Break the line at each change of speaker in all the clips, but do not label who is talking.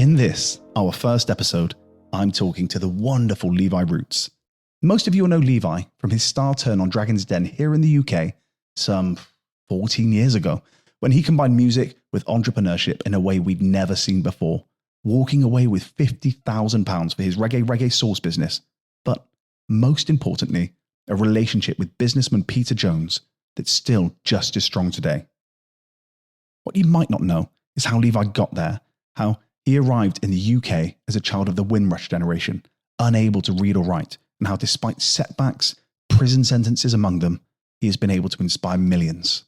In this, our first episode, I'm talking to the wonderful Levi Roots. Most of you will know Levi from his star turn on Dragon's Den here in the UK some 14 years ago, when he combined music with entrepreneurship in a way we'd never seen before, walking away with £50,000 for his reggae sauce business, but most importantly, a relationship with businessman Peter Jones that's still just as strong today. What you might not know is how Levi got there, how he arrived in the UK as a child of the Windrush generation, unable to read or write, and how despite setbacks, prison sentences among them, he has been able to inspire millions.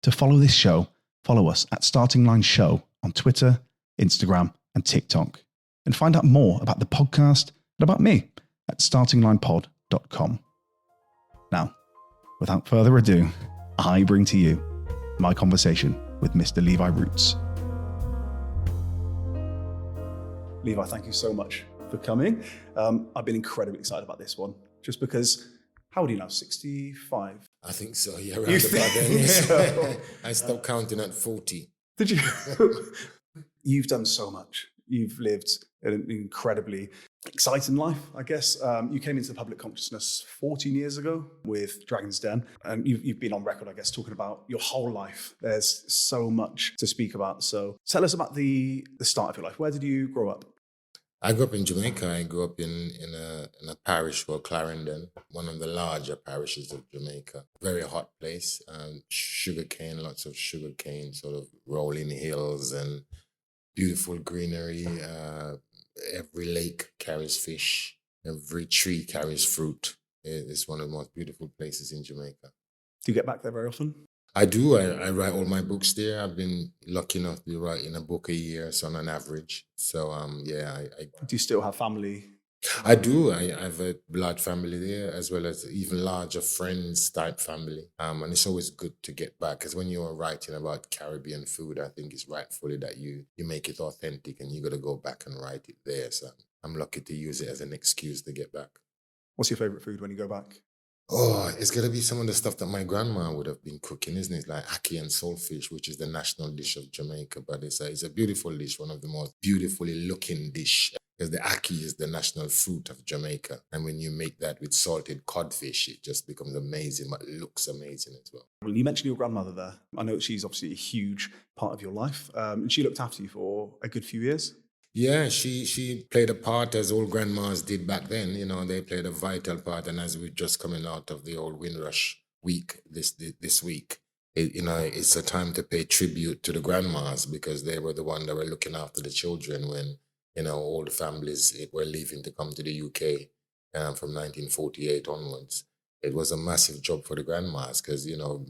To follow this show, follow us at Starting Line Show on Twitter, Instagram, and TikTok, and find out more about the podcast and about me at startinglinepod.com. Now, without further ado, I bring to you my conversation with Mr. Levi Roots. Levi, thank you so much for coming. I've been incredibly excited about this one, just because, how old are you now, 65?
I think so, yeah, around about then. So? I stopped counting at 40.
Did you? You've done so much. You've lived an incredibly exciting life, I guess. You came into the public consciousness 14 years ago with Dragon's Den, and you've been on record, I guess, talking about your whole life. There's so much to speak about. So tell us about the start of your life. Where did you grow up?
I grew up in Jamaica. I grew up in a parish called Clarendon, one of the larger parishes of Jamaica. Very hot place. Sugarcane, lots of sugarcane, sort of rolling hills and beautiful greenery. Every lake carries fish. Every tree carries fruit. It's one of the most beautiful places in Jamaica.
Do you get back there very often?
I do. I write all my books there. I've been lucky enough to be writing a book a year, so on an average. So, yeah.
Do you still have family?
I do. I have a blood family there, as well as even larger friends type family. And it's always good to get back, because when you're writing about Caribbean food, I think it's rightfully that you make it authentic, and you got to go back and write it there. So I'm lucky to use it as an excuse to get back.
What's your favorite food when you go back?
Oh, it's going to be some of the stuff that my grandma would have been cooking, isn't it? Like ackee and saltfish, which is the national dish of Jamaica. But it's a beautiful dish, one of the most beautifully looking dish. Because the ackee is the national fruit of Jamaica. And when you make that with salted codfish, it just becomes amazing, but it looks amazing as well.
Well, you mentioned your grandmother there. I know she's obviously a huge part of your life. And she looked after you for a good few years.
Yeah, she played a part, as old grandmas did back then. You know, they played a vital part. And as we're just coming out of the old Windrush week this week, it's a time to pay tribute to the grandmas, because they were the one that were looking after the children when, all the families were leaving to come to the UK from 1948 onwards. It was a massive job for the grandmas, because,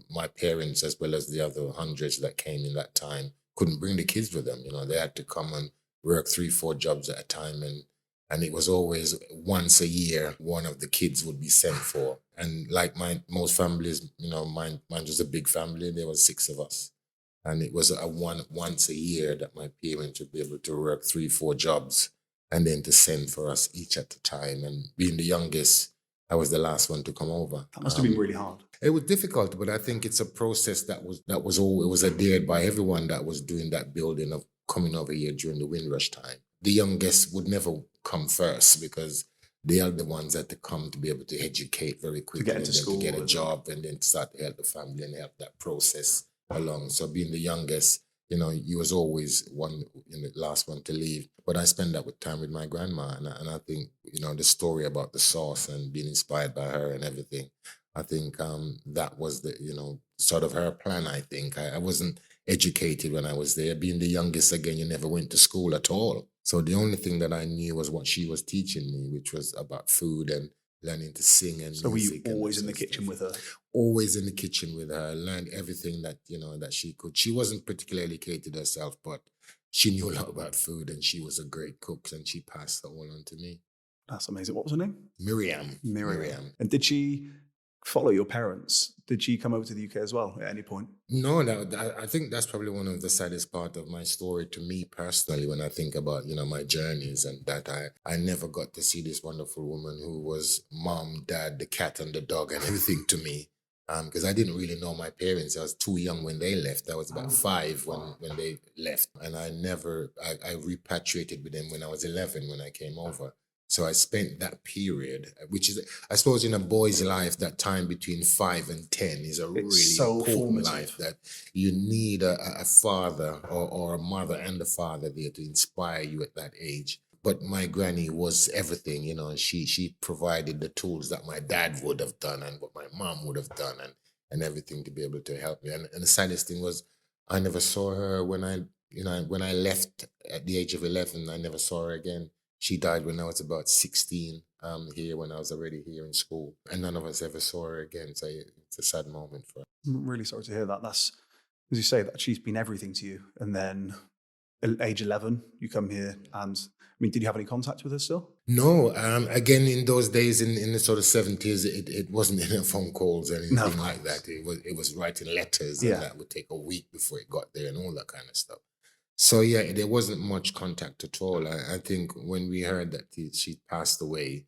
my parents, as well as the other hundreds that came in that time, couldn't bring the kids with them. They had to come and work 3-4 jobs at a time, and it was always once a year one of the kids would be sent for. And like most families, mine was a big family. There was 6 of us, and it was once a year that my parents would be able to work 3-4 jobs, and then to send for us each at a time. And being the youngest, I was the last one to come over.
That must have been really hard.
It was difficult, but I think it's a process that was adhered by everyone that was doing that building of coming over here during the Windrush time. The youngest would never come first, because they are the ones that come to be able to educate very quickly,
to get into school,
to get a job, and then start to help the family and help that process along. So being the youngest, you was always the last one to leave. But I spent that time with my grandma, and I think, the story about the sauce and being inspired by her and everything, I think that was the, sort of her plan, I think. I wasn't educated when I was there. Being the youngest, again, you never went to school at all. So the only thing that I knew was what she was teaching me, which was about food and learning to sing and
so
music.
So were you always in the kitchen with her?
Always in the kitchen with her. Learned everything that, that she could. She wasn't particularly educated herself, but she knew a lot about food, and she was a great cook, and she passed that all on to me.
That's amazing. What was her name?
Miriam.
And did she follow your parents? Did she come over to the UK as well at any point?
No, I think that's probably one of the saddest part of my story to me personally, when I think about, my journeys, and that I never got to see this wonderful woman who was mom, dad, the cat and the dog and everything to me. because I didn't really know my parents. I was too young when they left. I was about 5 when they left, and I repatriated with them when I was 11 when I came over. So I spent that period, which is, I suppose, in a boy's life, that time between 5 and 10 is a really
so
important
formative.
life, that you need a father or a mother and a father there to inspire you at that age. But my granny was everything, you know. She provided the tools that my dad would have done and what my mom would have done, and everything to be able to help me. And the saddest thing was, I never saw her when I left at the age of 11. I never saw her again. She died when I was about 16, here when I was already here in school, and none of us ever saw her again. So it's a sad moment for her.
I'm really sorry to hear that. That's, as you say, that she's been everything to you. And then at age 11, you come here, and I mean, did you have any contact with her still?
No, again, in those days, in the sort of 70s, it wasn't any phone calls or anything
No.
like that. It was writing letters,
Yeah.
and that would take a week before it got there and all that kind of stuff. So yeah, there wasn't much contact at all. I think when we heard that she passed away,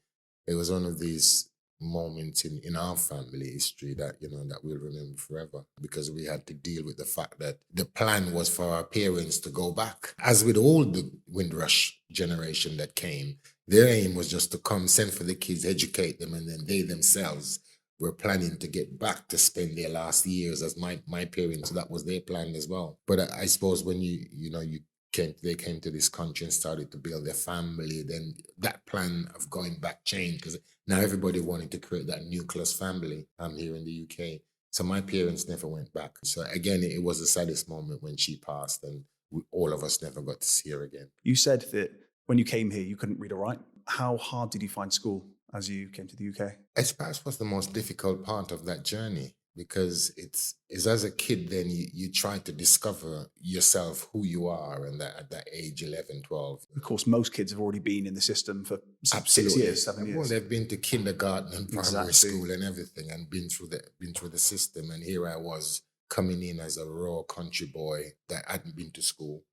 it was one of these moments in our family history that, you know, that we'll remember forever, because we had to deal with the fact that the plan was for our parents to go back. As with all the Windrush generation that came, their aim was just to come, send for the kids, educate them, and then they themselves were planning to get back to spend their last years as my parents. That was their plan as well. But I suppose when they came to this country and started to build their family, then that plan of going back changed, because now everybody wanted to create that nucleus family here in the UK. So my parents never went back. So again, it was the saddest moment when she passed, and all of us never got to see her again.
You said that when you came here, you couldn't read or write. How hard did you find school as you came to the UK?
It's perhaps was the most difficult part of that journey, because it's as a kid, then you try to discover yourself, who you are, and that at that age, 11, 12.
Of course, most kids have already been in the system for
Absolutely.
6 years, 7 years.
Well, they've been to kindergarten and primary
Exactly.
school and everything, and been through the system. And here I was coming in as a raw country boy that hadn't been to school.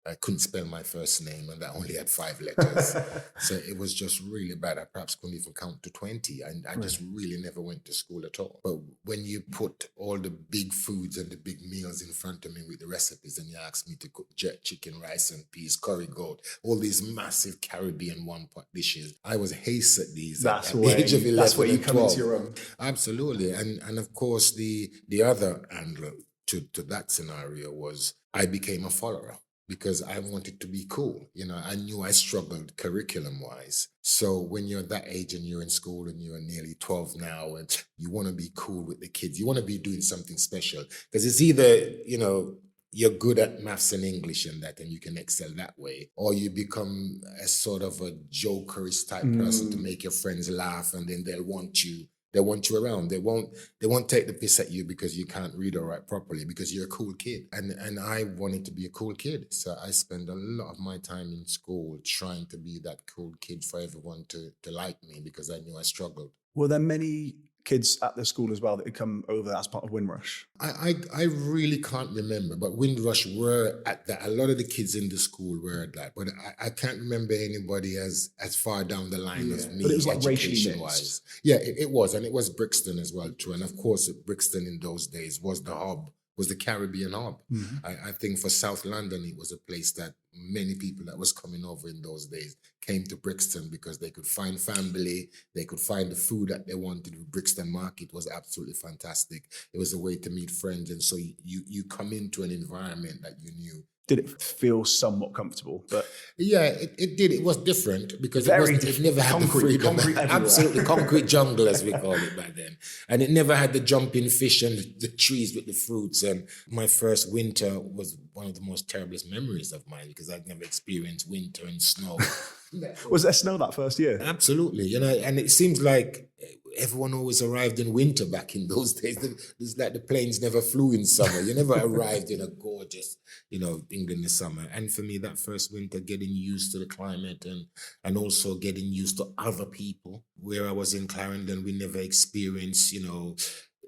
I couldn't spell my first name, and that only had 5 letters. So it was just really bad. I perhaps couldn't even count to 20. And I just really never went to school at all. But when you put all the big foods and the big meals in front of me with the recipes, and you asked me to cook jerk chicken, rice and peas, curry goat, all these massive Caribbean one-pot dishes, I was haste at these at the age of 11
that's where you
and
come
12.
into your own.
Absolutely. And of course, the other angle to that scenario was I became a follower, because I wanted to be cool. You know, I knew I struggled curriculum-wise. So when you're that age and you're in school and you're nearly 12 now, and you want to be cool with the kids, you want to be doing something special, because it's either, you know, you're good at maths and English and that, and you can excel that way, or you become a sort of a jokerish type person to make your friends laugh, and then they'll want you around. They won't take the piss at you because you can't read or write properly, because you're a cool kid. And I wanted to be a cool kid. So I spent a lot of my time in school trying to be that cool kid for everyone to like me, because I knew I struggled.
Were there many kids at the school as well that had come over as part of Windrush?
I really can't remember, but Windrush were at that. A lot of the kids in the school were at that, but I can't remember anybody as far down the line as me.
But it was like racially
education-wise.
mixed.
Yeah, it was, and it was Brixton as well too. And of course, Brixton in those days was the hub, was the Caribbean hub. I think for South London, it was a place that many people that was coming over in those days came to Brixton, because they could find family, they could find the food that they wanted. Brixton Market was absolutely fantastic. It was a way to meet friends, and so you come into an environment that you knew.
Did it feel somewhat comfortable? But
yeah, it did. It was different, because it never had the
concrete,
freedom.
concrete everywhere.
Absolutely, concrete jungle, as we called it back then. And it never had the jumping fish and the trees with the fruits. And my first winter was one of the most terriblest memories of mine, because I'd never experienced winter and snow.
Was there snow that first year?
Absolutely, you know, and it seems like everyone always arrived in winter back in those days. It's like the planes never flew in summer. You never arrived in a gorgeous, you know, England in summer. And for me, that first winter, getting used to the climate and also getting used to other people. Where I was in Clarendon, we never experienced, you know,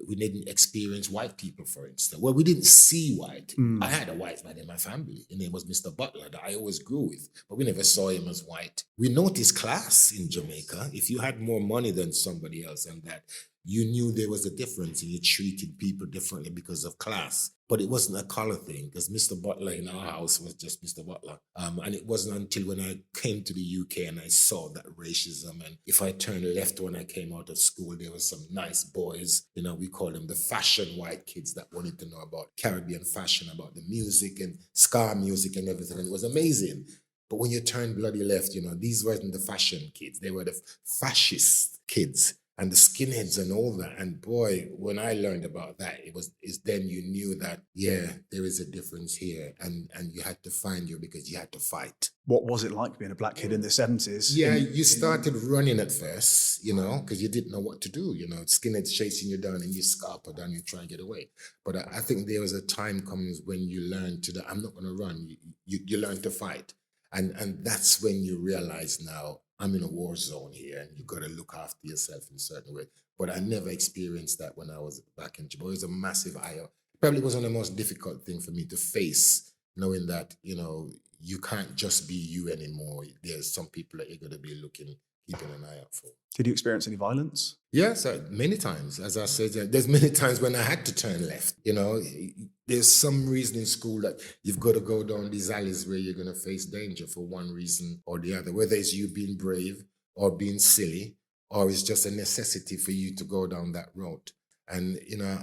we didn't experience white people, for instance. Well, we didn't see white. I had a white man in my family. His name was Mr. Butler, that I always grew with, but we never saw him as white. We noticed class in Jamaica. If you had more money than somebody else, and that you knew there was a difference and you treated people differently because of class. But it wasn't a color thing, because Mr. Butler in our house was just Mr. Butler. And it wasn't until when I came to the UK and I saw that racism. And if I turned left when I came out of school, there were some nice boys, we call them the fashion white kids that wanted to know about Caribbean fashion, about the music and ska music and everything. And it was amazing. But when you turned bloody left, these weren't the fashion kids. They were the fascist kids and the skinheads and all that. And boy, when I learned about that, it's then you knew that, yeah, there is a difference here. And you had to find you because you had to fight.
What was it like being a black kid in the 70s?
Yeah, you started running at first, because you didn't know what to do. Skinheads chasing you down and you scarper down, you try and get away. But I think there was a time comes when you learn I'm not going to run. You learn to fight. And that's when you realize now, I'm in a war zone here and you got to look after yourself in a certain way. But I never experienced that when I was back in Jamaica. It was a massive eye. Probably wasn't the most difficult thing for me to face, knowing that, you can't just be you anymore. There's some people that you're going to be keeping an eye out for.
Did you experience any violence?
Yes, many times. As I said, there's many times when I had to turn left. There's some reason in school that you've got to go down these alleys where you're going to face danger for one reason or the other, whether it's you being brave or being silly, or it's just a necessity for you to go down that road. And,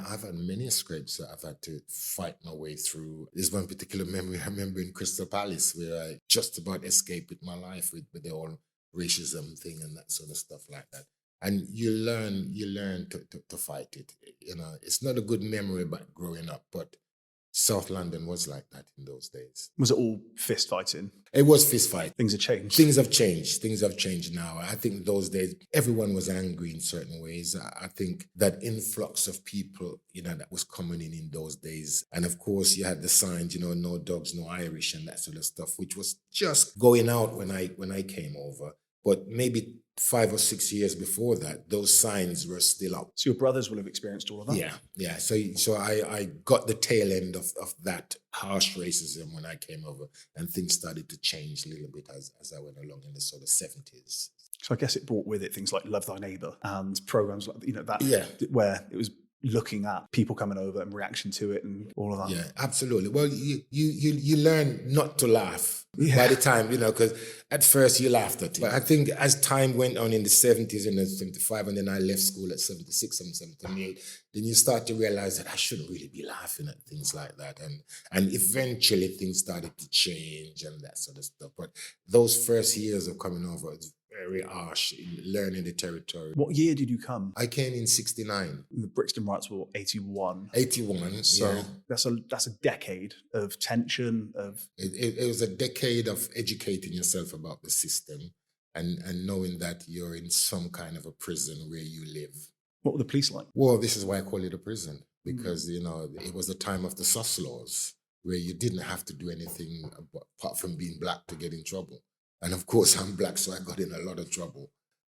I've had many scrapes that I've had to fight my way through. There's one particular memory I remember in Crystal Palace where I just about escaped with my life with the whole racism thing and that sort of stuff like that. And you learn to fight it. It's not a good memory about growing up, but South London was like that in those days.
Was it all fist fighting?
It was fist fight.
Things have changed.
Things have changed. Things have changed now. I think those days, everyone was angry in certain ways. I think that influx of people, that was coming in those days. And of course, you had the signs, no dogs, no Irish and that sort of stuff, which was just going out when I came over. But maybe 5 or 6 years before that, those signs were still up.
So your brothers will have experienced all of that?
Yeah. So I got the tail end of that harsh racism when I came over, and things started to change a little bit as I went along in the sort of 70s.
So I guess it brought with it things like Love Thy Neighbour and programs like, that,
yeah,
where it was looking at people coming over and reaction to it and all of that.
Yeah, absolutely. Well, you learn not to laugh by the time, because at first you laughed at it. But I think as time went on in the 70s and then 75, and then I left school at 76 and 78, then you start to realize that I shouldn't really be laughing at things like that. And eventually things started to change and that sort of stuff. But those first years of coming over, it's very harsh in learning the territory.
What year did you come?
I came in 69.
The Brixton Riots were 81.
81,
so
yeah.
That's a decade of tension, of...
It was a decade of educating yourself about the system and knowing that you're in some kind of a prison where you live.
What were the police like?
Well, this is why I call it a prison, because, it was the time of the SOS laws, where you didn't have to do anything apart from being black to get in trouble. And of course, I'm black, so I got in a lot of trouble.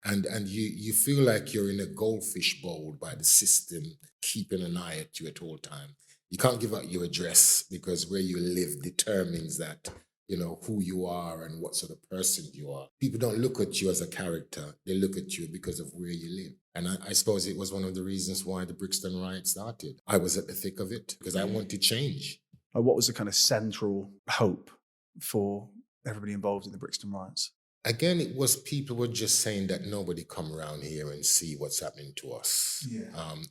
And you feel like you're in a goldfish bowl by the system, keeping an eye at you at all time. You can't give out your address because where you live determines that, who you are and what sort of person you are. People don't look at you as a character. They look at you because of where you live. And I suppose it was one of the reasons why the Brixton riot started. I was at the thick of it because I wanted change.
What was the kind of central hope for everybody involved in the Brixton riots?
Again, it was people were just saying that nobody come around here and see what's happening to us.
Yeah.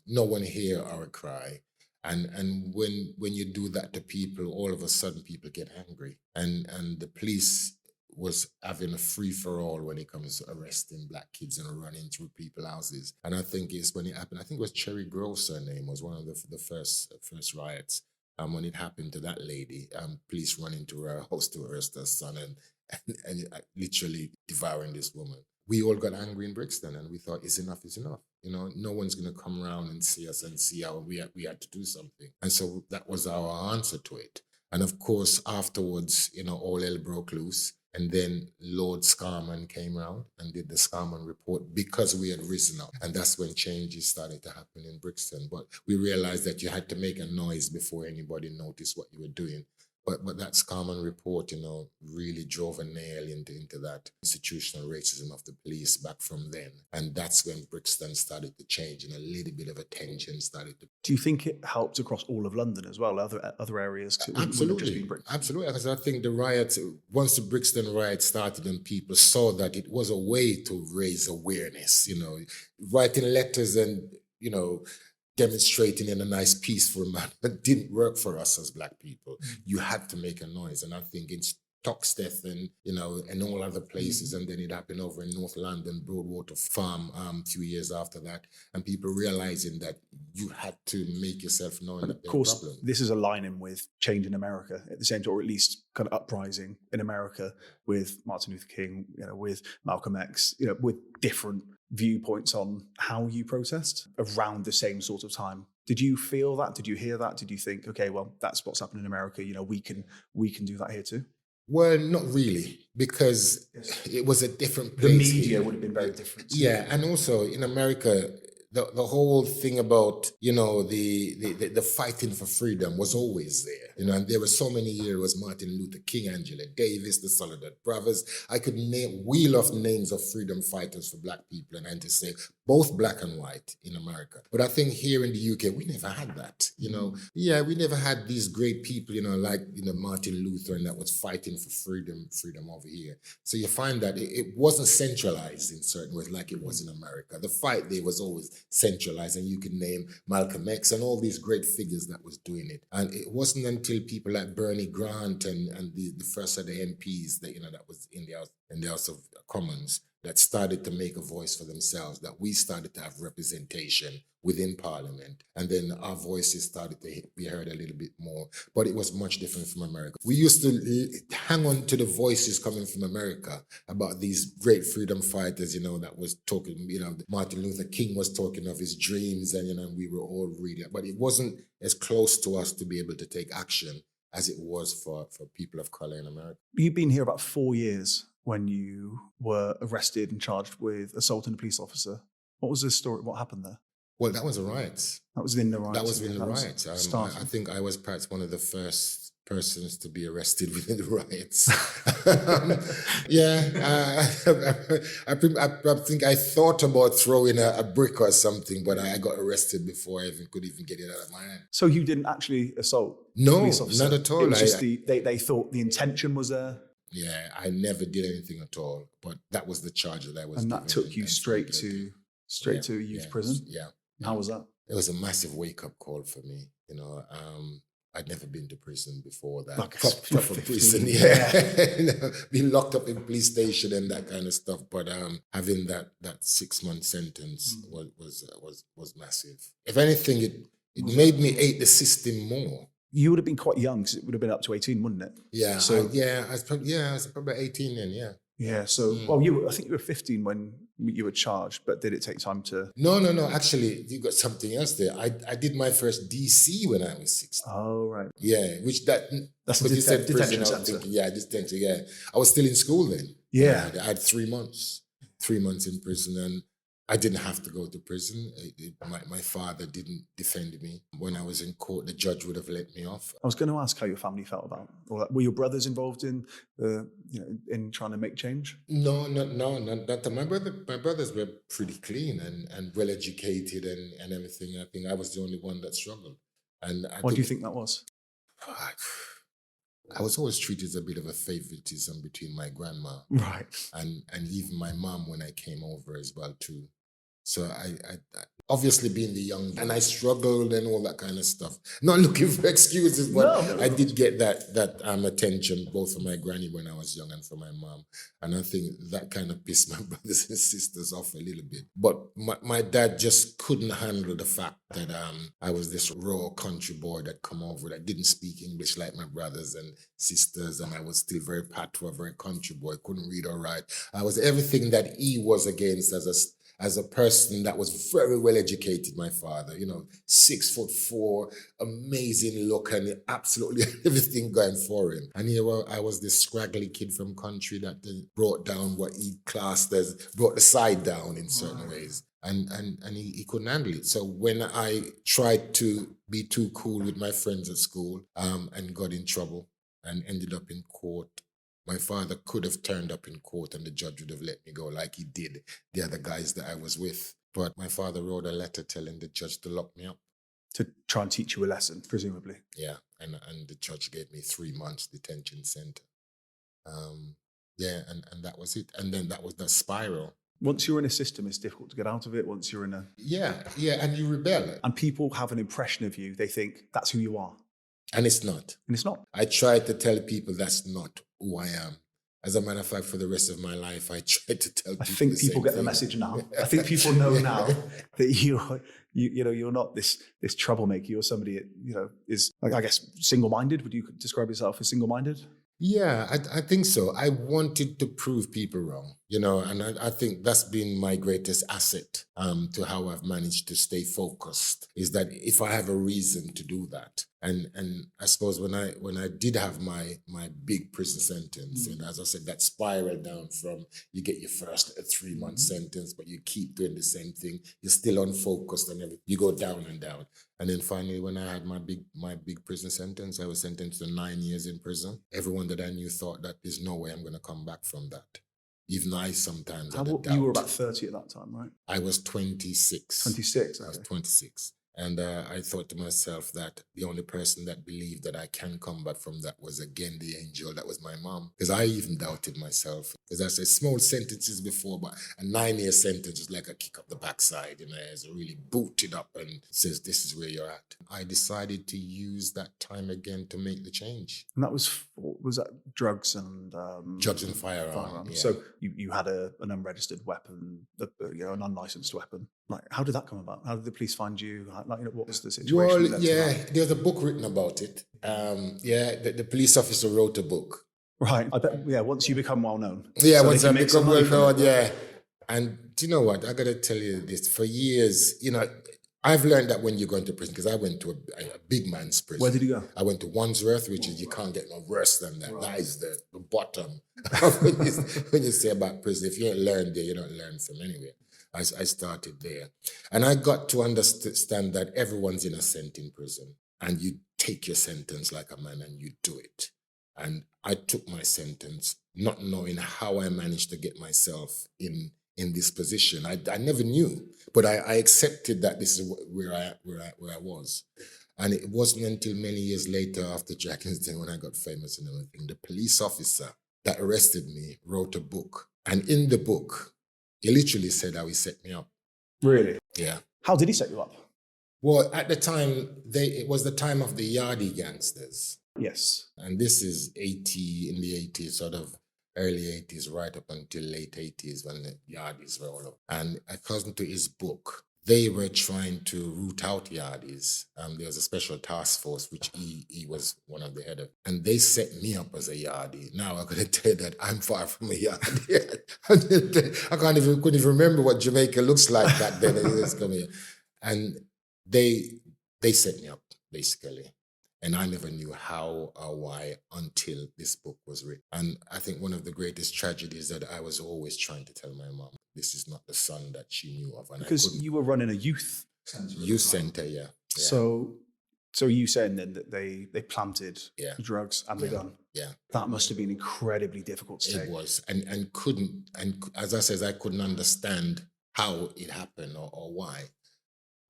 No one hear our cry. And when you do that to people, all of a sudden people get angry. And the police was having a free-for-all when it comes to arresting black kids and running through people's houses. And I think it's when it happened, I think it was Cherry Grove's surname was one of the first riots. When it happened to that lady, police running into her house to arrest her son and literally devouring this woman. We all got angry in Brixton and we thought, it's enough is enough. No one's going to come around and see us and see how we had to do something. And so that was our answer to it. And of course, afterwards, all hell broke loose. And then Lord Scarman came around and did the Scarman report because we had risen up. And that's when changes started to happen in Brixton. But we realized that you had to make a noise before anybody noticed what you were doing. But that Scarman report, really drove a nail into that institutional racism of the police back from then. And that's when Brixton started to change and a little bit of attention started to.
Do you think it helped across all of London as well, other areas? 'Cause it wouldn't have just been Brixton.
Absolutely. Because I think the riots, once the Brixton riot started and people saw that it was a way to raise awareness, writing letters and, demonstrating in a nice, peaceful manner didn't work for us as Black people. You had to make a noise. And I think in Toxteth and, and all other places, and then it happened over in North London, Broadwater Farm, a few years after that, and people realizing that you had to make yourself known.
Of course, this is aligning with change in America at the same time, or at least kind of uprising in America with Martin Luther King, with Malcolm X, with different viewpoints on how you protest around the same sort of time. Did you feel that? Did you hear that? Did you think, okay, well, that's what's happening in America, we can do that here too?
Well, not really, because it was a different place.
The media would have been very different.
Yeah, and also in America, the whole thing about, the fighting for freedom was always there. And there were so many years, Martin Luther King, Angela Davis, the Soledad Brothers. I could wheel off names of freedom fighters for Black people and to say both Black and white in America. But I think here in the UK, we never had that, Yeah, we never had these great people, like, Martin Luther, and that was fighting for freedom over here. So you find that it wasn't centralized in certain ways like it was in America. The fight there was always centralized, and you could name Malcolm X and all these great figures that was doing it. And it wasn't until people like Bernie Grant and the first of the MPs that, that was in the House of Commons that started to make a voice for themselves, that we started to have representation within Parliament. And then our voices started to be heard a little bit more. But it was much different from America. We used to hang on to the voices coming from America about these great freedom fighters, that was talking, Martin Luther King was talking of his dreams, and, we were all reading. But it wasn't as close to us to be able to take action as it was for people of color in America.
You've been here about 4 years when you were arrested and charged with assaulting a police officer. What was the story? What happened there?
Well, that was a riot.
That was in the riot.
That was in the riot. I think I was perhaps one of the first persons to be arrested within the riots. I think I thought about throwing a brick or something, but I got arrested before I could even get it out of my hand.
So you didn't actually assault?
No, not at all.
It was just they thought the intention was there.
Yeah, I never did anything at all, but that was the charge that I was.
And that took you straight to youth prison.
Yeah.
How was that?
It was a massive wake-up call for me. I'd never been to prison before that.
Like
proper prison, being locked up in police station and that kind of stuff. But having that 6-month sentence was massive. If anything, it made me hate the system more.
You would have been quite young because it would have been up to 18, wouldn't it?
Yeah. So I was probably 18 then. Yeah.
Yeah. So, I think you were 15 when you were charged, but did it take time to?
No. Actually, you got something else there. I did my first DC when I was 16.
Oh, right.
Yeah, that's
a detention center.
Detention. Yeah, I was still in school then.
Yeah,
I had 3 months in prison, and I didn't have to go to prison. My father didn't defend me. When I was in court, the judge would have let me off.
I was going to ask how your family felt about all that. Were your brothers involved in in trying to make change?
No, not that. My brothers were pretty clean and well educated and everything. I think I was the only one that struggled. And
why do you think that was?
I was always treated as a bit of a favoritism between my grandma,
right,
and even my mom when I came over as well too. So I obviously being the young, and I struggled and all that kind of stuff. Not looking for excuses, but I did get that attention both from my granny when I was young and from my mom. And I think that kind of pissed my brothers and sisters off a little bit. But my dad just couldn't handle the fact that I was this raw country boy that come over that didn't speak English like my brothers and sisters, and I was still very patois, very country boy, couldn't read or write. I was everything that he was against as a person that was very well educated, my father, 6'4", amazing look, and absolutely everything going for him. And here I was this scraggly kid from country that brought down what he classed as, brought the side down in certain ways. And he couldn't handle it. So when I tried to be too cool with my friends at school and got in trouble, and ended up in court. My father could have turned up in court and the judge would have let me go like he did the other guys that I was with. But my father wrote a letter telling the judge to lock me up.
To try and teach you a lesson, presumably.
Yeah, and the judge gave me 3 months detention center. And that was it. And then that was the spiral.
Once you're in a system, it's difficult to get out of it. Once you're in a...
Yeah, and you rebel.
And people have an impression of you. They think that's who you are.
And it's not.
And it's not.
I try to tell people that's not who I am. As a matter of fact, for the rest of my life, I try to tell people.
I think people get the message now. I think people know now that you're not this troublemaker. You're somebody is, I guess, single-minded. Would you describe yourself as single-minded?
Yeah, I think so. I wanted to prove people wrong, and I think that's been my greatest asset to how I've managed to stay focused, is that if I have a reason to do that. And I suppose when I did have my big prison sentence, and as I said, that spiral down from you get your first 3-month sentence, but you keep doing the same thing, you're still unfocused and everything, you go down and down. And then finally, when I had my big prison sentence, I was sentenced to 9 years in prison. Everyone that I knew thought that there's no way I'm going to come back from that. Even I sometimes had a doubt.
You were about 30 at that time, right?
I was 26.
26, okay.
I was 26. And I thought to myself that the only person that believed that I can come back from that was, again, the angel. That was my mom. Because I even doubted myself. Because I said small sentences before, but a 9-year sentence is like a kick up the backside. It's really booted up and says, this is where you're at. I decided to use that time again to make the change.
And that was that drugs and...
drugs and firearms. Yeah.
So you had an unregistered weapon, an unlicensed weapon. Like, how did that come about? How did the police find you? What was the situation?
Well, there's a book written about it. The police officer wrote a book.
Right. I bet. Yeah. Once you become well known.
Yeah. So once I become well known. Yeah. And do you know what? I got to tell you this. For years, I've learned that when you go into prison, because I went to a big man's prison.
Where did you go?
I went to Wandsworth, which is, you can't get no worse than that. Right. That is the bottom when you say about prison. If you don't learn there, you don't learn from anywhere. I started there. And I got to understand that everyone's innocent in prison. And you take your sentence like a man and you do it. And I took my sentence, not knowing how I managed to get myself in this position. I never knew, but I accepted that this is where I was. And it wasn't until many years later, after Dragon's Den, when I got famous and everything, the police officer that arrested me wrote a book. And in the book, he literally said how he set me up.
Really?
Yeah.
How did he set you up?
Well, at the time, it was the time of the Yardie gangsters.
Yes.
And this is in the 80s, sort of early 80s, right up until late 80s when the Yardies were all up. And according to his book, they were trying to root out Yardies. There was a special task force, which he was one of the head of. And they set me up as a Yardie. Now I'm going to tell you that I'm far from a Yardie. I couldn't even remember what Jamaica looks like back then. And they set me up, basically. And I never knew how or why until this book was written. And I think one of the greatest tragedies that I was always trying to tell my mom, this is not the son that she knew of. And
because you were running a youth center.
Youth center, yeah.
So you saying then that they planted the drugs and the gun?
Yeah.
That must have been incredibly difficult to take.
It was. And as I said, I couldn't understand how it happened or why.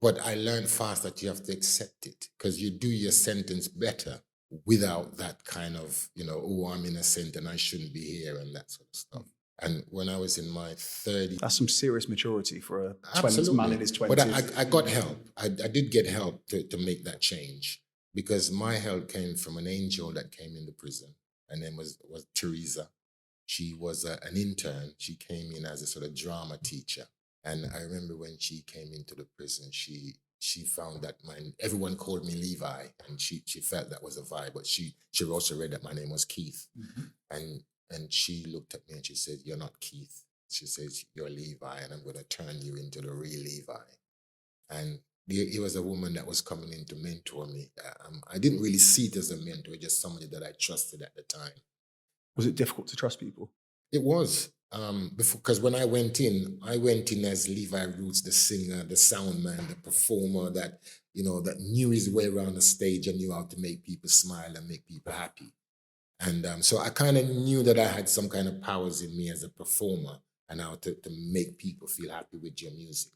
But I learned fast that you have to accept it, because you do your sentence better without that kind of, I'm innocent and I shouldn't be here and that sort of stuff. And when I was in my 30s... That's
some serious maturity for a man in his 20s.
But I got help. I did get help to make that change, because my help came from an angel that came in the prison. Her name was Teresa. She was an intern. She came in as a sort of drama teacher. And I remember when she came into the prison, she found that everyone called me Levi, and she felt that was a vibe, but she also read that my name was Keith. Mm-hmm. And she looked at me and she said, "You're not Keith." She says, "You're Levi, and I'm going to turn you into the real Levi." And he was a woman that was coming in to mentor me. I didn't really see it as a mentor, just somebody that I trusted at the time.
Was it difficult to trust people?
It was. Because when I went in as Levi Roots, the singer, the sound man, the performer that knew his way around the stage and knew how to make people smile and make people happy. And so I kind of knew that I had some kind of powers in me as a performer and how to make people feel happy with your music.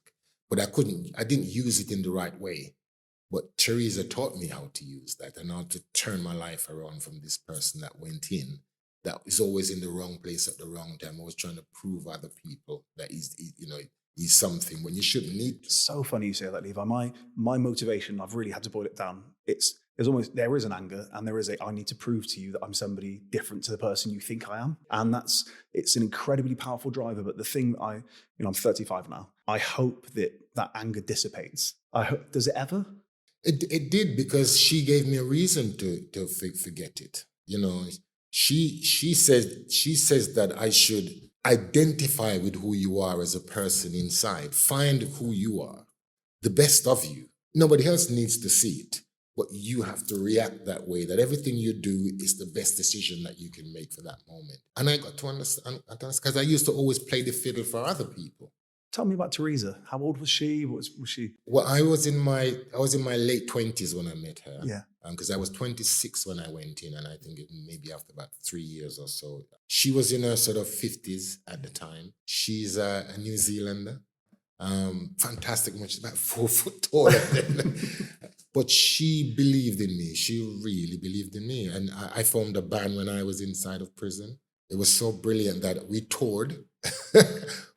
But I didn't use it in the right way. But Teresa taught me how to use that and how to turn my life around from this person that went in, that is always in the wrong place at the wrong time, always trying to prove other people that he's something when you shouldn't need to.
So funny you say that, Levi. My motivation, I've really had to boil it down. There is an anger, and there is I need to prove to you that I'm somebody different to the person you think I am. And it's an incredibly powerful driver. But the thing I'm 35 now. I hope that anger dissipates. Does it ever?
It did, because she gave me a reason to forget it. She says that I should identify with who you are as a person inside. Find who you are, the best of you. Nobody else needs to see it, but you have to react that way, that everything you do is the best decision that you can make for that moment. And I got to understand, because I used to always play the fiddle for other people.
Tell me about Teresa. How old was she? What was she?
Well, I was in my late 20s when I met her.
Yeah.
Because I was 26 when I went in, and I think maybe after about 3 years or so. She was in her sort of 50s at the time. She's a New Zealander. Fantastic, much about 4 foot taller than but she believed in me. She really believed in me. And I formed a band when I was inside of prison. It was so brilliant that we toured.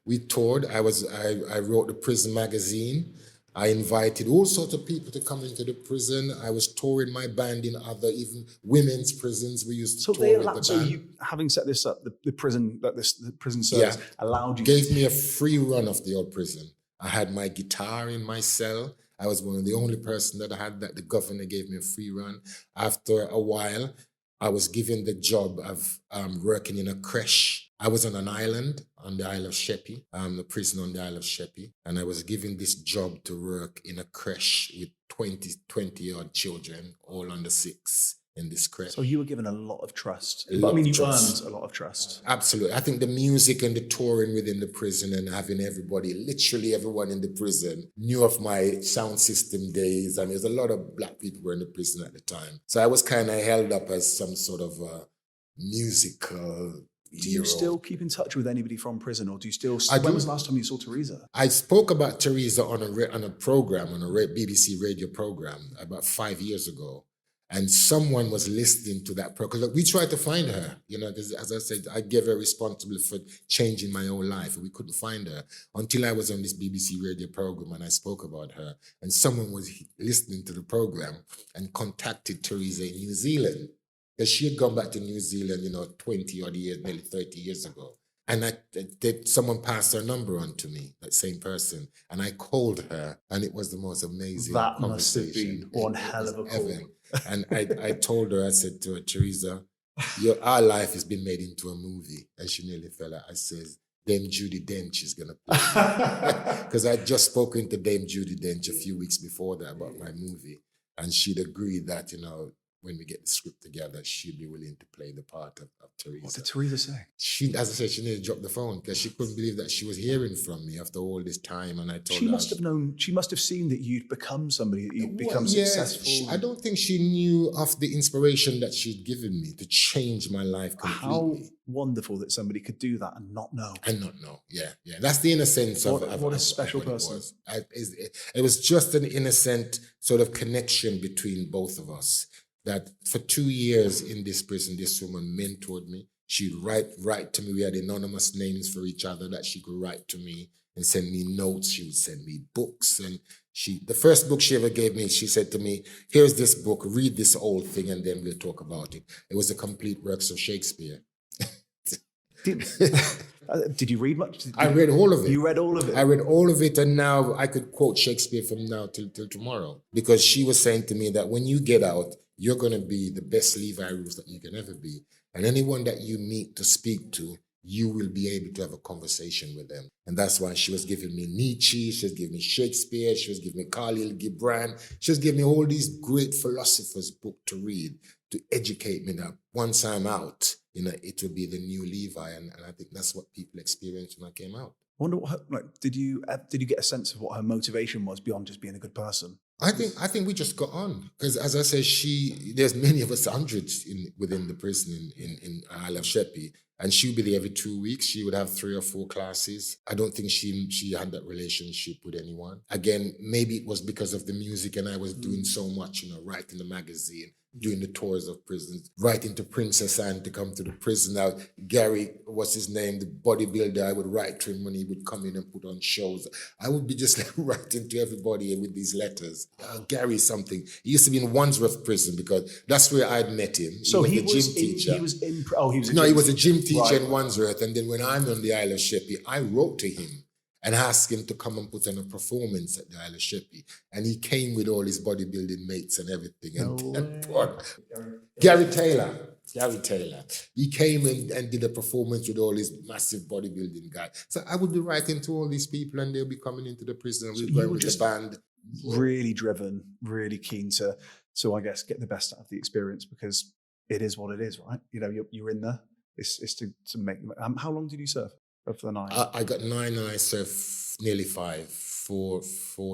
We toured. I wrote the prison magazine. I invited all sorts of people to come into the prison. I was touring my band in other, even women's prisons. We used to tour with the band.
So you, having set this up, the prison service allowed you.
Gave me a free run of the old prison. I had my guitar in my cell. I was one of the only person that I had that. The governor gave me a free run. After a while, I was given the job of working in a creche. I was on an island on the Isle of Sheppey, the prison on the Isle of Sheppey, and I was given this job to work in a creche with 20 odd children, all under 6 in this creche.
So you were given a lot of trust. You earned a lot of trust.
Absolutely. I think the music and the touring within the prison and having literally everyone in the prison knew of my sound system days. And there's a lot of black people were in the prison at the time. So I was kind of held up as some sort of musical
Do you still keep in touch with anybody from prison, or do you still? When was the last time you saw Teresa?
I spoke about Teresa on a program, on a BBC radio program about 5 years ago, and someone was listening to that program. We tried to find her, as I said, I gave her responsibility for changing my own life, and we couldn't find her until I was on this BBC radio program and I spoke about her, and someone was listening to the program and contacted Teresa in New Zealand. Because she had gone back to New Zealand, 20 odd years, nearly 30 years ago. And someone passed her number on to me, that same person. And I called her, and it was the most amazing conversation. That must have been
one hell of a call.
And I told her, I said to her, Teresa, our life has been made into a movie. And she nearly fell out. I says, Dame Judi Dench is going to play. Because I'd just spoken to Dame Judi Dench a few weeks before that about my movie. And she'd agreed that, when we get the script together, she'd be willing to play the part of Teresa.
What did Teresa say?
As I said, she nearly dropped the phone because she couldn't believe that she was hearing from me after all this time. And I told her...
She must have seen that you'd become somebody, that you'd become successful.
I don't think she knew of the inspiration that she'd given me to change my life completely.
How wonderful that somebody could do that and not know.
Yeah. That's the innocence of
what a special person.
It was just an innocent sort of connection between both of us. That for 2 years in this prison, this woman mentored me. She'd write to me. We had anonymous names for each other that she could write to me and send me notes. She would send me books. And the first book she ever gave me, she said to me, here's this book, read this old thing, and then we'll talk about it. It was the complete works of Shakespeare.
Did you read much?
I read all of it.
You read all of it?
I read all of it, and now I could quote Shakespeare from now till tomorrow. Because she was saying to me that when you get out, you're going to be the best Levi Roots that you can ever be. And anyone that you meet to speak to, you will be able to have a conversation with them. And that's why she was giving me Nietzsche, she was giving me Shakespeare, she was giving me Khalil Gibran, she was giving me all these great philosophers' book to read, to educate me that once I'm out, it will be the new Levi. And I think that's what people experienced when I came out.
I wonder did you get a sense of what her motivation was beyond just being a good person?
I think we just got on because, as I said, there's many of us, hundreds within the prison in Isle of Sheppey, and she would be there every 2 weeks. She would have 3 or 4 classes. I don't think she had that relationship with anyone. Again, maybe it was because of the music, and I was doing so much, writing the magazine, doing the tours of prisons, writing to Princess Anne to come to the prison. Now, Gary, what's his name, the bodybuilder, I would write to him when he would come in and put on shows. I would be just like writing to everybody with these letters. Gary something. He used to be in Wandsworth prison because that's where I'd met him.
So
he was a gym teacher.
He was a
gym teacher in Wandsworth. And then when I'm on the Isle of Sheppey, I wrote to him and asked him to come and put on a performance at the Isle of Sheppey. And he came with all his bodybuilding mates and everything. Gary Taylor. He came and did a performance with all his massive bodybuilding guys. So I would be writing to all these people and they'll be coming into the prison and we'll go with the band.
Really driven, really keen to I guess, get the best out of the experience because it is what it is, right? You're in there. It's to make them. How long did you serve for the 9?
I got 9 and I served nearly 5, 4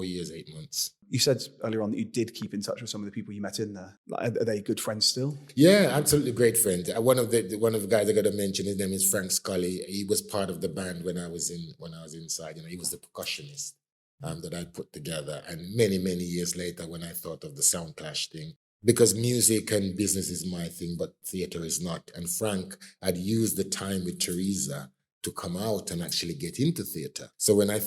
years, 8 months.
You said earlier on that you did keep in touch with some of the people you met in there. Are they good friends still?
Yeah, absolutely great friends. One of the guys I got to mention, his name is Frank Scully. He was part of the band when I was inside. He was the percussionist that I put together. And many, many years later, when I thought of the Sound Clash thing, because music and business is my thing, but theater is not. And Frank had used the time with Teresa to come out and actually get into theater. So when I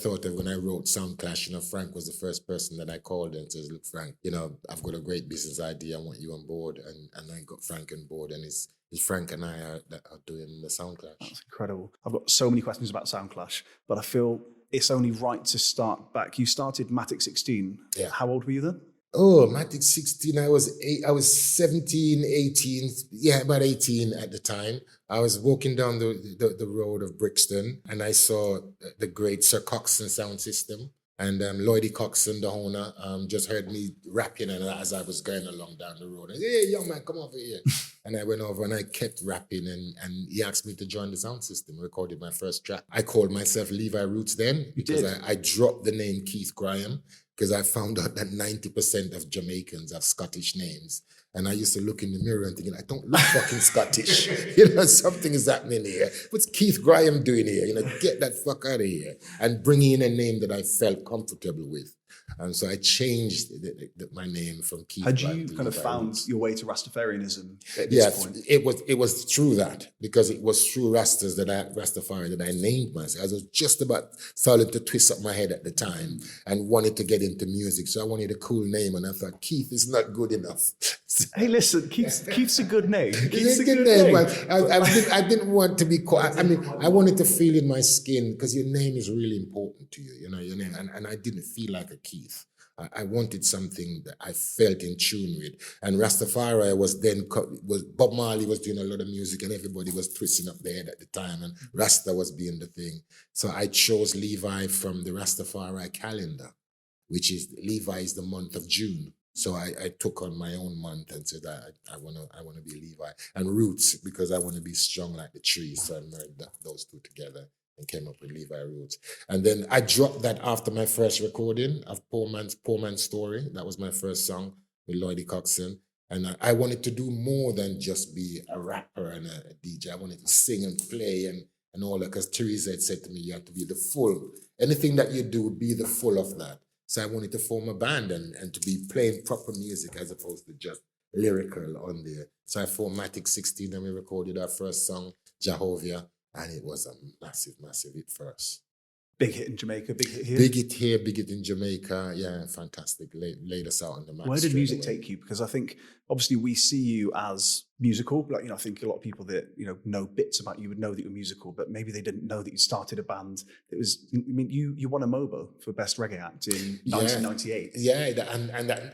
wrote Sound Clash, Frank was the first person that I called and says, look, Frank, I've got a great business idea. I want you on board. And I got Frank on board and it's Frank and I are doing the Sound Clash.
That's incredible. I've got so many questions about Sound Clash, but I feel it's only right to start back. You started Matic 16.
Yeah.
How old were you then?
Oh, Matic 16, I was 17, 18, about 18 at the time. I was walking down the road of Brixton and I saw the great Sir Coxsone sound system. And Lloydie Coxsone, the owner, just heard me rapping and as I was going along down the road. I said, hey, young man, come over here. And I went over and I kept rapping and he asked me to join the sound system, recorded my first track. I called myself Levi Roots then because I dropped the name Keith Graham because I found out that 90% of Jamaicans have Scottish names. And I used to look in the mirror and thinking, I don't look fucking Scottish. Something is happening here. What's Keith Graham doing here? Get that fuck out of here. And bringing in a name that I felt comfortable with. And so I changed my name from Keith.
Had you kind of found your way to Rastafarianism at this
yes,
point?
it was through that, because it was through Rastafari that I named myself. I was just about starting to twist up my head at the time and wanted to get into music. So I wanted a cool name and I thought Keith is not good enough.
Hey, listen, Keith's a good name.
It's a good name. But I didn't want to be called. I wanted to feel in my skin because your name is really important to you. Your name, and I didn't feel like a Keith. I wanted something that I felt in tune with. And Rastafari was Bob Marley was doing a lot of music and everybody was twisting up their head at the time and Rasta was being the thing. So I chose Levi from the Rastafari calendar, which is Levi is the month of June. So I took on my own month and said I want to be Levi. And Roots because I want to be strong like the tree. So I married those two together and came up with Levi Roots. And then I dropped that after my first recording of Poor Man's Story. That was my first song with Lloydie Coxsone. And I wanted to do more than just be a rapper and a DJ. I wanted to sing and play and all that, because Teresa had said to me, you have to be the full. Anything that you do, be the full of that. So I wanted to form a band and to be playing proper music as opposed to just lyrical on there. So I formed Matic 16 and we recorded our first song, Jehovah, and it was a massive, massive hit for us.
Big hit in Jamaica, big hit here?
Big hit here, big hit in Jamaica. Yeah, fantastic. Laid us out on the map.
Where did music take you? Because I think, obviously, we see you as musical. Like, I think a lot of people that, know bits about you would know that you're musical, but maybe they didn't know that you started a band. It was, you won a MOBO for Best Reggae Act in 1998.
Yeah,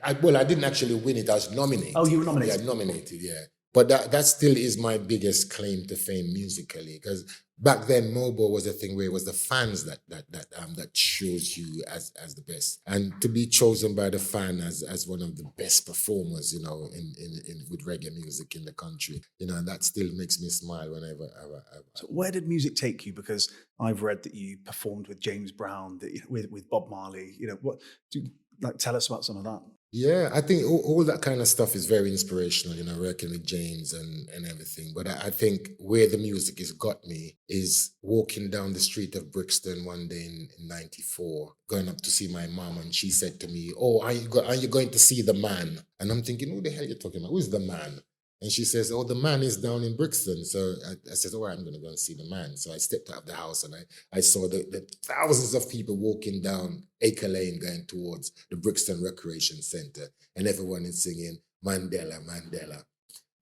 I didn't actually win it. I was nominated.
Oh, you were nominated?
Yeah, nominated, yeah. But that still is my biggest claim to fame musically, because back then Mobo was a thing where it was the fans that chose you as the best, and to be chosen by the fan as one of the best performers, you know, in with reggae music in the country, you know, and that still makes me smile whenever.
So where did music take you? Because I've read that you performed with James Brown, with Bob Marley. You know, what do you, like? Tell us about some of that.
Yeah, I think all that kind of stuff is very inspirational, you know, working with James and everything. But I think where the music has got me is walking down the street of Brixton one day in 94, going up to see my mom. And she said to me, "Oh, are you going to see the man?" And I'm thinking, who the hell are you talking about? Who's the man? And she says, "Oh, the man is down in Brixton." So I said, "Oh, I'm going to go and see the man." So I stepped out of the house and I saw the thousands of people walking down Acre Lane going towards the Brixton Recreation Centre. And everyone is singing Mandela, Mandela.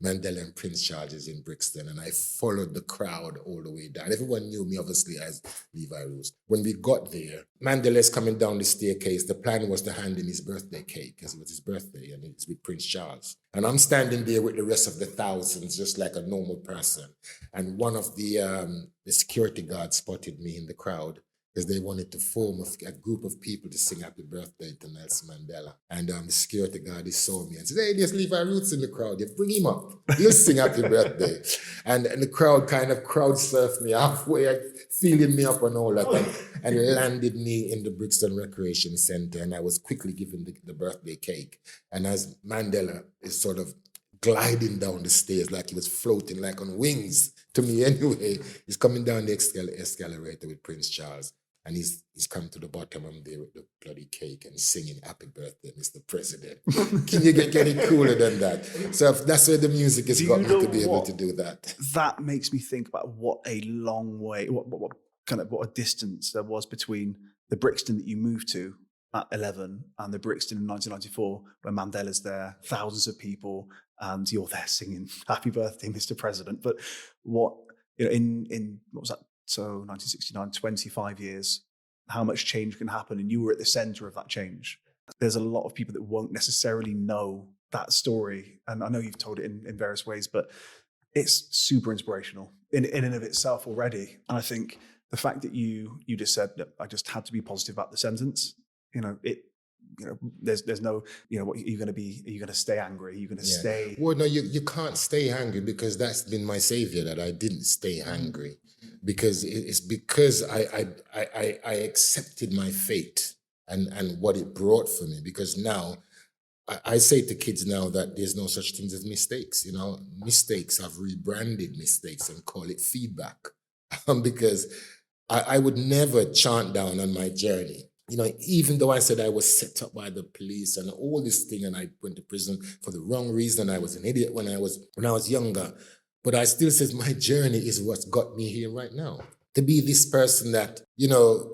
Mandela and Prince Charles in Brixton, and I followed the crowd all the way down. Everyone knew me, obviously, as Levi Roots. When we got there, Mandela's coming down the staircase. The plan was to hand him his birthday cake, because it was his birthday, and it's with Prince Charles. And I'm standing there with the rest of the thousands, just like a normal person. And one of the security guards spotted me in the crowd, because they wanted to form a group of people to sing happy birthday to Nelson Mandela. And the security guard, he saw me and said, "Hey, there's Levi Roots in the crowd. You bring him up. He'll sing happy birthday." And the crowd kind of crowd surfed me halfway, feeling me up and all that, and landed me in the Brixton Recreation Centre. And I was quickly given the birthday cake. And as Mandela is sort of gliding down the stairs like he was floating like on wings to me anyway, he's coming down the escalator with Prince Charles. And he's come to the bottom. I'm there with the bloody cake and singing "Happy Birthday, Mr. President." Can you get any cooler than that? So that's where the music has got me to be able to do that.
That makes me think about what a long way, what a distance there was between the Brixton that you moved to at 11 and the Brixton in 1994, when Mandela's there, thousands of people, and you're there singing "Happy Birthday, Mr. President." But what, you know, in what was that? So 1969, 25 years, how much change can happen? And you were at the center of that change. There's a lot of people that won't necessarily know that story. And I know you've told it in various ways, but it's super inspirational in and of itself already. And I think the fact that you just said that I just had to be positive about the sentence, there's no, what are you going to be? Are you going to stay angry? Are you going to stay?
Well, no, you can't stay angry, because that's been my savior, that I didn't stay angry, because it's because I accepted my fate and what it brought for me. Because now I say to kids now that there's no such thing as mistakes. You know, mistakes, I've rebranded mistakes and call it feedback, because I would never chant down on my journey. You know, even though I said I was set up by the police and all this thing, and I went to prison for the wrong reason, I was an idiot when I was younger, but I still says my journey is what's got me here right now. To be this person that,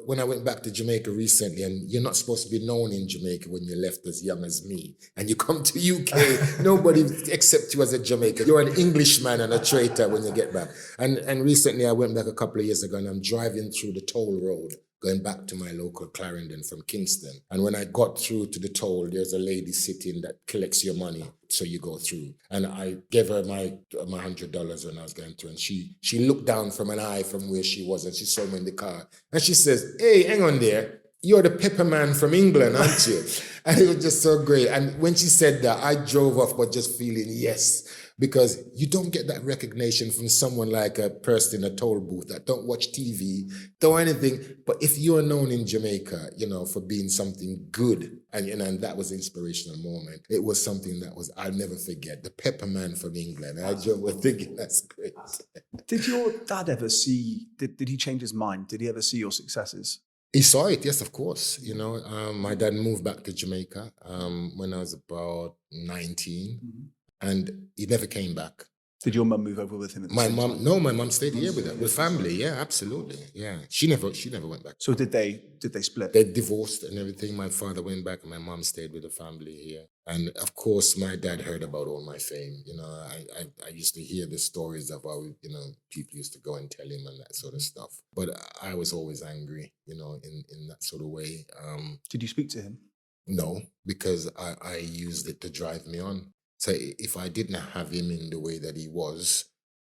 when I went back to Jamaica recently, and you're not supposed to be known in Jamaica when you left as young as me, and you come to UK, nobody accepts you as a Jamaican. You're an Englishman and a traitor when you get back. And recently I went back a couple of years ago, and I'm driving through the toll road, going back to my local Clarendon from Kingston. And when I got through to the toll, there's a lady sitting that collects your money, so you go through. And I gave her my $100 when I was going through, and she looked down from an eye from where she was, and she saw me in the car. And she says, "Hey, hang on there. You're the pepper man from England, aren't you?" And it was just so great. And when she said that, I drove off, but just feeling yes, because you don't get that recognition from someone like a person in a toll booth that don't watch TV, don't anything. But if you're known in Jamaica, for being something good, and that was an inspirational moment. It was something that I'll never forget. The pepper man from England. And I just was thinking, that's great.
Did your dad ever see, did he change his mind? Did he ever see your successes?
He saw it, yes, of course. My dad moved back to Jamaica when I was about 19. Mm-hmm. And he never came back.
Did your mum move over with him?
My mum stayed here with family. Yeah, absolutely. Yeah, she never went back.
So did they split?
They divorced and everything. My father went back, and my mum stayed with the family here. And of course, my dad heard about all my fame. I used to hear the stories of how people used to go and tell him and that sort of stuff. But I was always angry, in that sort of way.
Did you speak to him?
No, because I used it to drive me on. So if I didn't have him in the way that he was,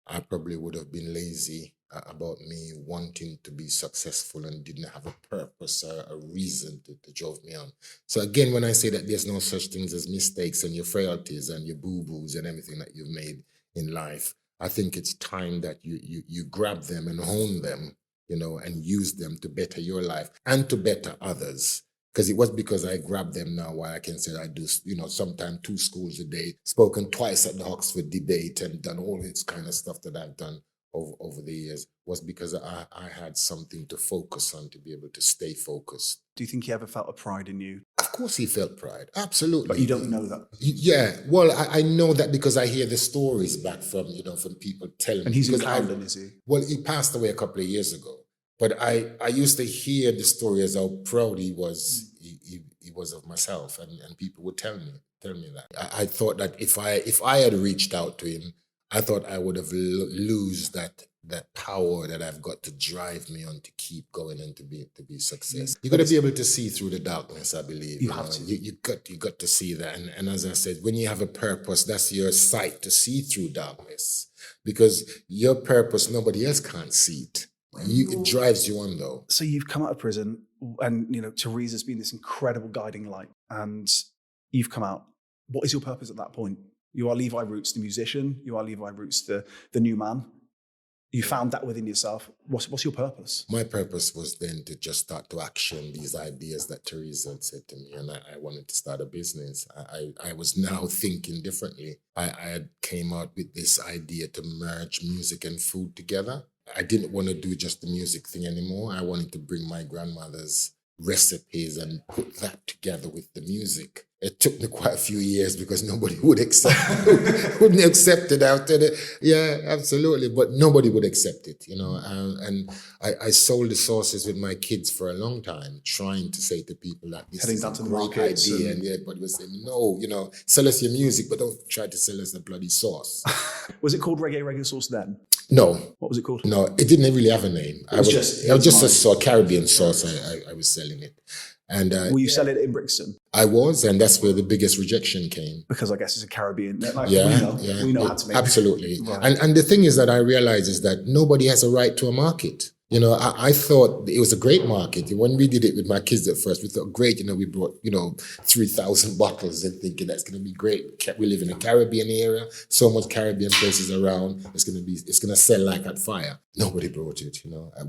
I probably would have been lazy about me wanting to be successful and didn't have a purpose or a reason to drove me on. So again, when I say that there's no such things as mistakes and your frailties and your boo-boos and everything that you've made in life, I think it's time that you grab them and hone them, and use them to better your life and to better others. Because it was because I grabbed them now why I can say I do, sometimes 2 schools a day, spoken twice at the Oxford debate and done all this kind of stuff that I've done over the years, was because I had something to focus on to be able to stay focused.
Do you think he ever felt a pride in you?
Of course he felt pride, absolutely.
But you don't know that?
Yeah, well, I know that because I hear the stories back from people telling me.
And he's in Camden, is he?
Well, he passed away a couple of years ago. But I used to hear the story as how proud he was. He was of myself, and people would tell me that. I thought that if I had reached out to him, I thought I would have lose that power that I've got to drive me on to keep going and to be success. You got to be able to see through the darkness. I believe
you have to.
You got to see that, and as I said, when you have a purpose, that's your sight to see through darkness, because your purpose nobody else can't see it. It drives you on, though.
So you've come out of prison, and Teresa's been this incredible guiding light, and you've come out. What is your purpose at that point? You are Levi Roots, the musician. You are Levi Roots, the new man. You found that within yourself. What's your purpose?
My purpose was then to just start to action these ideas that Teresa had said to me, and I wanted to start a business. I was now thinking differently. I had came out with this idea to merge music and food together. I didn't want to do just the music thing anymore. I wanted to bring my grandmother's recipes and put that together with the music. It took me quite a few years because nobody would wouldn't accept it after that. Yeah, absolutely. But nobody would accept it, and I sold the sauces with my kids for a long time, trying to say to people that this is a great idea. And everybody was saying, no, sell us your music, but don't try to sell us the bloody sauce.
Was it called Reggae Sauce then?
No.
What was it called?
No, it didn't really have a name. It was just a Caribbean sauce. I was selling it. And
were you selling it in Brixton?
I was, and that's where the biggest rejection came.
Because I guess it's a Caribbean.
We
know how to make
absolutely.
it. Right.
And the thing is that I realize is that nobody has a right to a market. I thought it was a great market. When we did it with my kids at first, we thought, great, we brought, 3,000 bottles and thinking that's going to be great. We live in a Caribbean area, so much Caribbean places around. It's going to sell like at fire. Nobody brought it,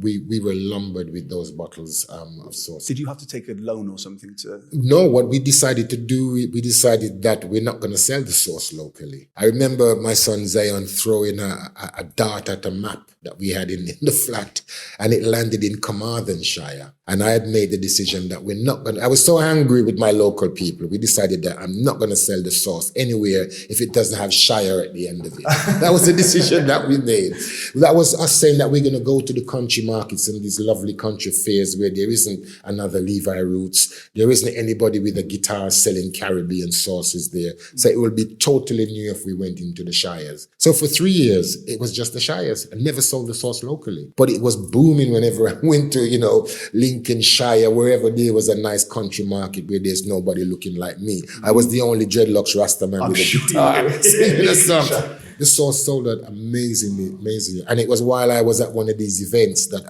We were lumbered with those bottles of sauce.
Did you have to take a loan or something to?
No, what we decided to do, we decided that we're not going to sell the sauce locally. I remember my son Zion throwing a dart at a map that we had in the flat, and it landed in Carmarthenshire. And I had made the decision that I was so angry with my local people. We decided that I'm not going to sell the sauce anywhere if it doesn't have Shire at the end of it. That was the decision that we made. That was us saying that we're going to go to the country markets and these lovely country fairs where there isn't another Levi Roots. There isn't anybody with a guitar selling Caribbean sauces there. So it would be totally new if we went into the Shires. So for 3 years, it was just the Shires. I never sold the sauce locally. But it was booming whenever I went to, Lincolnshire, wherever there was a nice country market where there's nobody looking like me. I was the only dreadlocks Rastaman with a guitar singing a song. The sauce sold out amazingly. And it was while I was at one of these events that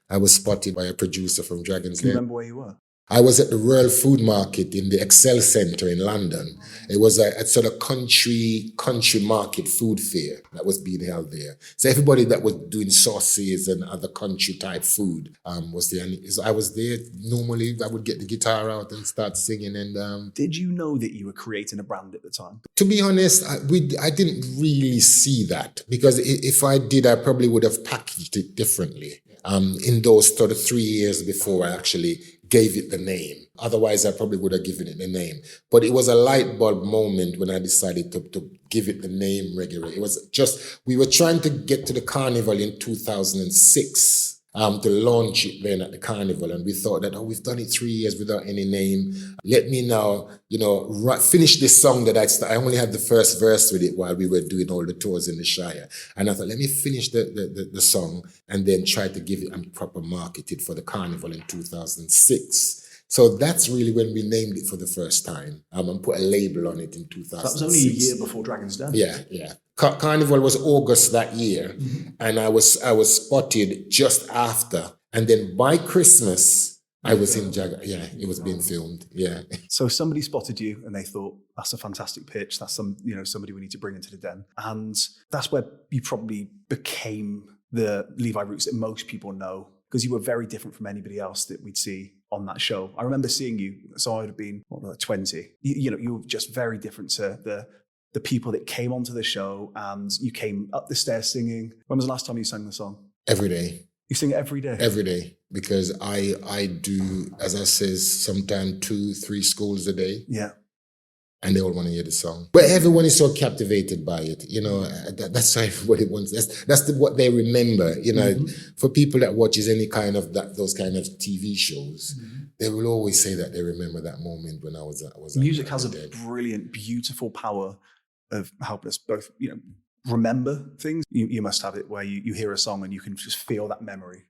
I was spotted by a producer from Dragon's Den.
Do you remember where you were?
I was at the Royal Food Market in the Excel Centre in London. It was a sort of country market food fair that was being held there. So everybody that was doing sauces and other country type food was there. And I was there. Normally, I would get the guitar out and start singing. And
did you know that you were creating a brand at the time?
To be honest, I didn't really see that, because if I did, I probably would have packaged it differently. In those sort of 3 years before I actually gave it the name. Otherwise, I probably would have given it the name. But it was a light bulb moment when I decided to give it the name Reggae. It was just, we were trying to get to the carnival in 2006. To launch it then at the carnival, and we thought that we've done it 3 years without any name. Let me now, finish this song that I only had the first verse with it while we were doing all the tours in the Shire. And I thought, let me finish the song and then try to give it and proper market it for the carnival in 2006. So that's really when we named it for the first time, and put a label on it in 2006.
That was only a year before Dragon's Den.
Yeah. Carnival was August that year, and I was spotted just after, and then by Christmas I was in Jag. Yeah, it was being filmed. Yeah.
So somebody spotted you and they thought, that's a fantastic pitch. That's somebody we need to bring into the Den. And that's where you probably became the Levi Roots that most people know, because you were very different from anybody else that we'd see on that show. I remember seeing you, so I would have been 20. You were just very different to the people that came onto the show, and you came up the stairs singing. When was the last time you sang the song?
Every day.
You sing it every day?
Every day, because I do, as I says, sometimes 2-3 schools a day.
Yeah.
And they all want to hear the song. But everyone is so captivated by it. That's why everybody wants. That's what they remember. For people that watches any kind of those kind of TV shows, they will always say that they remember that moment when I was.
Music has a brilliant, beautiful power of helping us both, remember things. You must have it where you hear a song and you can just feel that memory.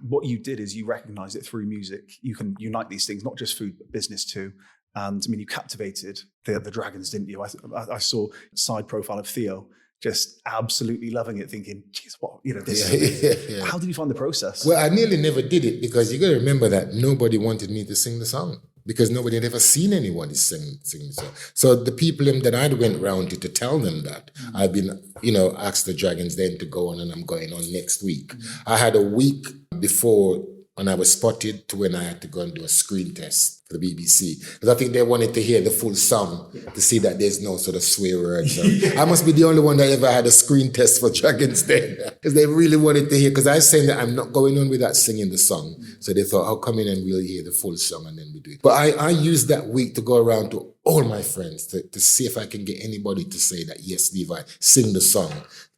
What you did is you recognize it through music. You can unite these things, not just food, but business too. And you captivated the Dragons, didn't you? I saw a side profile of Theo just absolutely loving it, thinking, geez, what, this. Yeah. How did you find the process?
Well, I nearly never did it, because you got to remember that nobody wanted me to sing the song, because nobody had ever seen anybody sing the song. So the people that I went round to tell them that, I've been, asked the Dragons Den to go on, and I'm going on next week. I had a week before when I was spotted to when I had to go and do a screen test for the BBC. Because I think they wanted to hear the full song to see that there's no sort of swear words. I must be the only one that ever had a screen test for Dragon's Den, because they really wanted to hear, because I was saying that I'm not going on without singing the song. So they thought, I'll come in and we'll hear the full song and then we do it. But I used that week to go around to all my friends to see if I can get anybody to say that, yes, Levi, sing the song.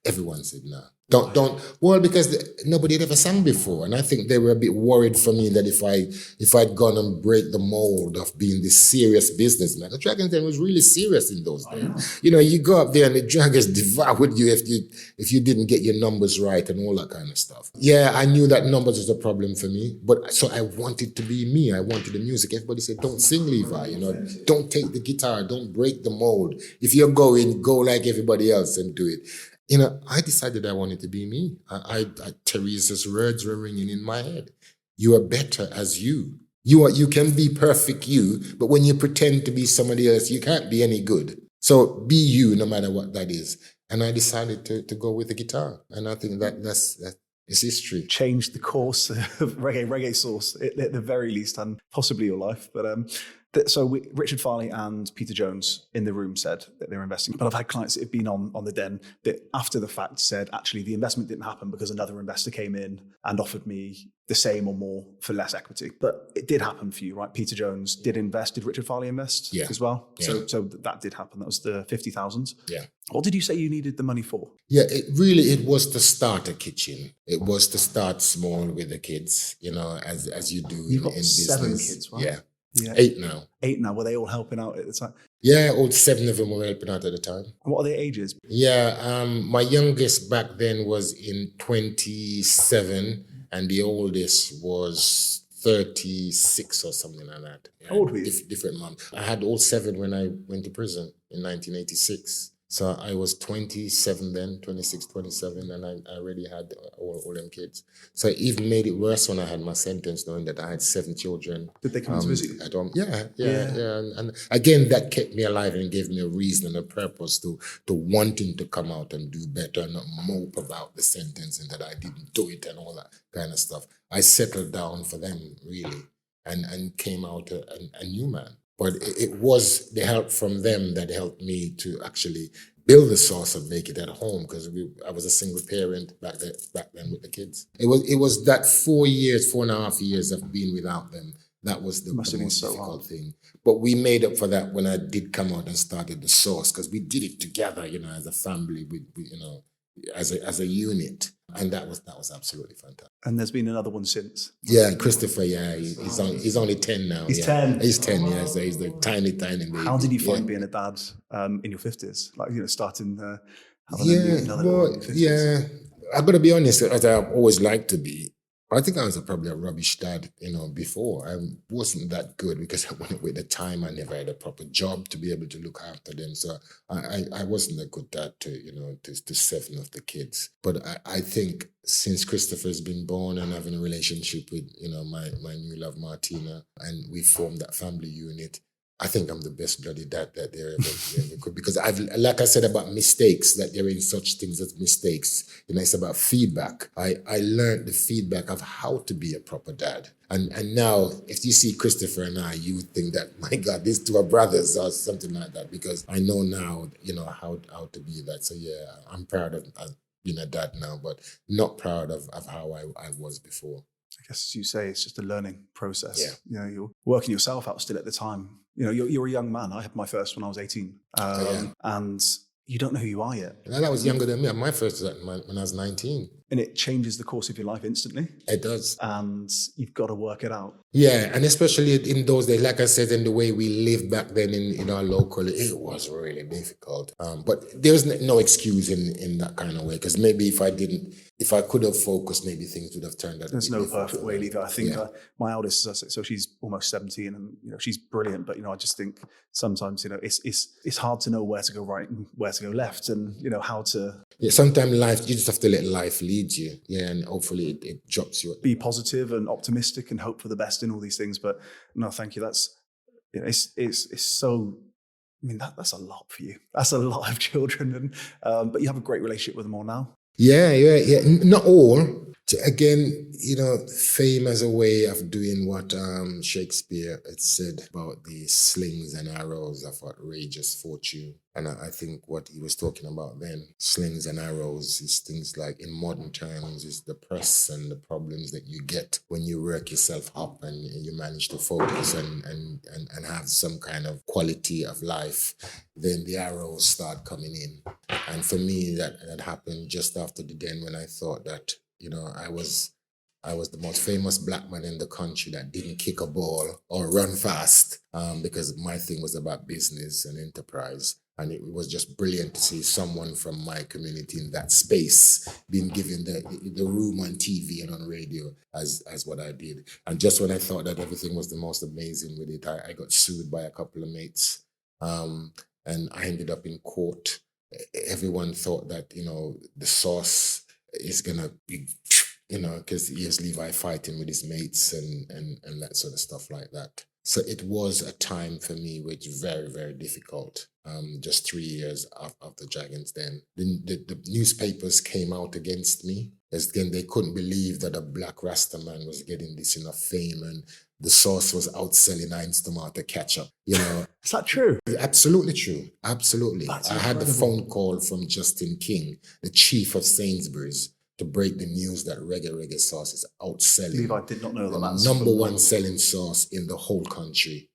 Everyone said no. Don't. Well, because nobody had ever sang before, and I think they were a bit worried for me that if I'd gone and break the mold of being this serious businessman. The Dragon's Den was really serious in those days. You go up there and the Dragons devoured you if you didn't get your numbers right and all that kind of stuff. Yeah, I knew that numbers was a problem for me, but so I wanted to be me. I wanted the music. Everybody said, "Don't sing, Levi. Don't take the guitar. Don't break the mold. If you're going, go like everybody else and do it." I decided I wanted to be me. Teresa's words were ringing in my head. You are better as you. You can be perfect you, but when you pretend to be somebody else, you can't be any good. So be you, no matter what that is. And I decided to go with the guitar. And I think that's history.
Changed the course of reggae sauce, at the very least, and possibly your life. But so Richard Farley and Peter Jones in the room said that they were investing. But I've had clients that have been on the Den that after the fact said, actually, the investment didn't happen because another investor came in and offered me the same or more for less equity. But it did happen for you, right? Peter Jones did invest. Did Richard Farley invest as well? Yeah. So that did happen. That was the 50,000.
Yeah.
What did you say you needed the money for?
Yeah, it was to start a kitchen. It was to start small with the kids, as you do
You've got
in
7
business.
kids, right?
Yeah.
Yeah.
8 now.
8 now. Were they all helping out at the time?
Yeah, all 7 of them were helping out at the time.
And what are their ages?
Yeah, my youngest back then was in 27, and the oldest was 36 or something like that. Yeah,
How old were you?
Different mom. I had all 7 when I went to prison in 1986. So I was 27 then, 26, 27, and I already had all them kids. So it even made it worse when I had my sentence, knowing that I had 7 children.
Did they come to visit you?
At home. Yeah. And again, that kept me alive and gave me a reason and a purpose to wanting to come out and do better and not mope about the sentence and that I didn't do it and all that kind of stuff. I settled down for them, really, and came out a new man. But it was the help from them that helped me to actually build the sauce and make it at home, because I was a single parent back then with the kids. It was that 4.5 years of being without them. That was the most difficult thing. But we made up for that when I did come out and started the sauce, because we did it together, as a family, as a unit. And that was absolutely fantastic.
And there's been another one since.
Yeah, Christopher, he's only 10 now.
He's 10.
He's 10, yeah. So he's the tiny baby.
How did you find being a dad in your 50s? Like, starting having another in your 50s?
Yeah. I've got to be honest, as I always like to be, I think I was probably a rubbish dad, before. I wasn't that good because I went with the time. I never had a proper job to be able to look after them. So I wasn't a good dad to seven of the kids. But I think since Christopher's been born and having a relationship with, my new love, Martina, and we formed that family unit, I think I'm the best bloody dad that there ever could, because like I said about mistakes, that there ain't such things as mistakes. It's about feedback. I learned the feedback of how to be a proper dad. And now, if you see Christopher and I, you think that, my God, these two are brothers or something like that, because I know now, how to be that. So yeah, I'm proud of being a dad now, but not proud of how I was before.
I guess, as you say, it's just a learning process.
Yeah.
You're working yourself out still at the time. You're a young man. I had my first when I was 18. And you don't know who you are yet.
And I was younger than me. My first was when I was 19.
And it changes the course of your life instantly.
It does.
And you've got to work it out.
Yeah, and especially in those days, like I said, in the way we lived back then in our local, it was really difficult. But there's no excuse in that kind of way, because maybe if I could have focused, maybe things would have turned out.
There's no perfect way, Levi. I think my eldest, so she's almost 17, and she's brilliant. But I just think sometimes it's hard to know where to go right and where to go left, and how to.
Yeah, sometimes you just have to let life lead you. Yeah, and hopefully it drops you.
Be positive and optimistic and hope for the best in all these things. But no, thank you. That's it's so. I mean, that's a lot for you. That's a lot of children, and but you have a great relationship with them all now.
Yeah. Not all. Again, fame as a way of doing what Shakespeare had said about the slings and arrows of outrageous fortune. And I think what he was talking about then, slings and arrows, is things like, in modern terms, is the press and the problems that you get when you work yourself up and you manage to focus and have some kind of quality of life. Then the arrows start coming in. And for me, that happened just after the den, when I thought that, I was the most famous black man in the country that didn't kick a ball or run fast, because my thing was about business and enterprise. And it was just brilliant to see someone from my community in that space being given the room on TV and on radio as what I did. And just when I thought that everything was the most amazing with it, I got sued by a couple of mates, and I ended up in court. Everyone thought that, the source is going to be, because here's Levi fighting with his mates and that sort of stuff like that. So it was a time for me which was very, very difficult. Just 3 years after Dragon's Den. The newspapers came out against me. As again, they couldn't believe that a black Rasta man was getting this enough fame, and the source was outselling Heinz Tomato ketchup.
Is that true?
Absolutely true. Absolutely.
That's
I had the
incredible.
phone call from Justin King, the chief of Sainsbury's, to break the news that reggae sauce is outselling.
Levi did not know that.
The
That's
number one selling sauce in the whole country.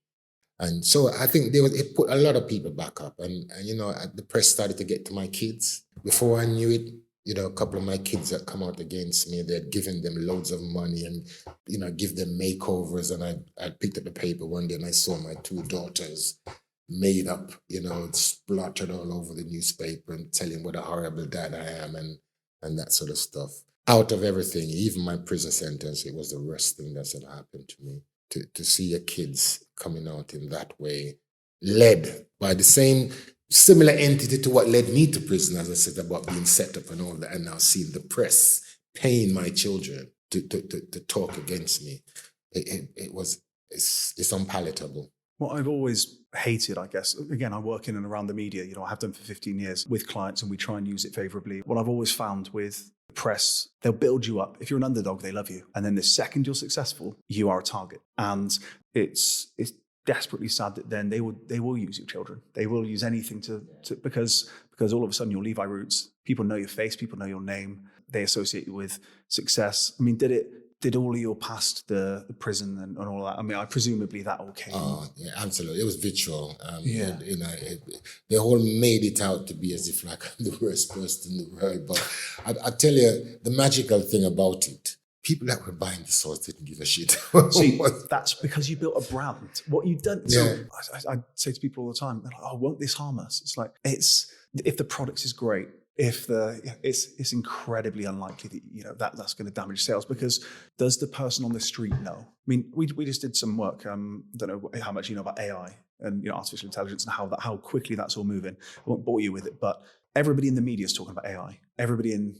And so I think it put a lot of people back up. And the press started to get to my kids. Before I knew it, a couple of my kids that come out against me, they'd given them loads of money and, give them makeovers. And I picked up the paper one day and I saw my two daughters made up, splattered all over the newspaper and telling what a horrible dad I am and that sort of stuff. Out of everything, even my prison sentence, it was the worst thing that's ever happened to me. To see your kids coming out in that way, led by the same similar entity to what led me to prison, as I said, about being set up and all that, and now seeing the press paying my children to talk against me. It's unpalatable.
What I've always hated, I guess, again, I work in and around the media, I have done for 15 years with clients, and we try and use it favorably. What I've always found with press, they'll build you up. If you're an underdog, they love you. And then the second you're successful, you are a target. And it's desperately sad that then they will use your children. They will use anything to because all of a sudden you're Levi Roots. People know your face, people know your name. They associate you with success. I mean, did all of your past the prison and all that? I mean, presumably that all came.
Oh, yeah, absolutely. It was vitriol. They all made it out to be as if like I'm the worst person in the world. But I tell you, the magical thing about it, people that were buying the sauce didn't give a shit.
See, that's because you built a brand. What you've done.
Yeah.
So I say to people all the time, they're like, "Oh, won't this harm us?" It's like, if the product is great, it's incredibly unlikely that that's going to damage sales, because does the person on the street know? I mean, we just did some work. Don't know how much you know about AI and artificial intelligence and how quickly that's all moving. I won't bore you with it, but everybody in the media is talking about AI. Everybody in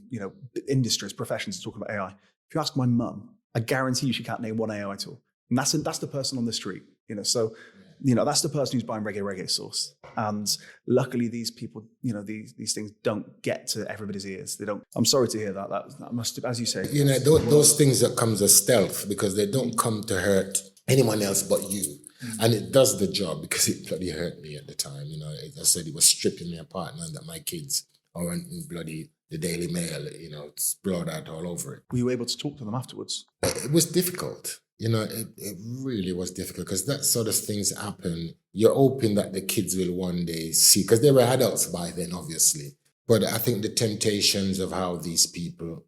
industries, professions is talking about AI. If you ask my mum, I guarantee you she can't name one AI tool, and that's the person on the street. So. That's the person who's buying reggae sauce. And luckily these people, these things don't get to everybody's ears. They don't. I'm sorry to hear that. That must have, as you say.
Those things that comes as stealth, because they don't come to hurt anyone else but you. Mm-hmm. And it does the job, because it bloody hurt me at the time. I said it was stripping me apart, knowing that my kids are in bloody the Daily Mail, it's blood out all over it.
Were you able to talk to them afterwards?
It was difficult. It really was difficult, because that sort of things happen. You're hoping that the kids will one day see, because they were adults by then, obviously. But I think the temptations of how these people,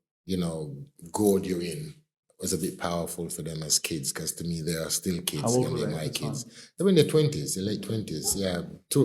goad you in was a bit powerful for them as kids, because to me, they are still kids.
How old were
they're
they
my kids.
time?
They were in their 20s, their late 20s. Yeah,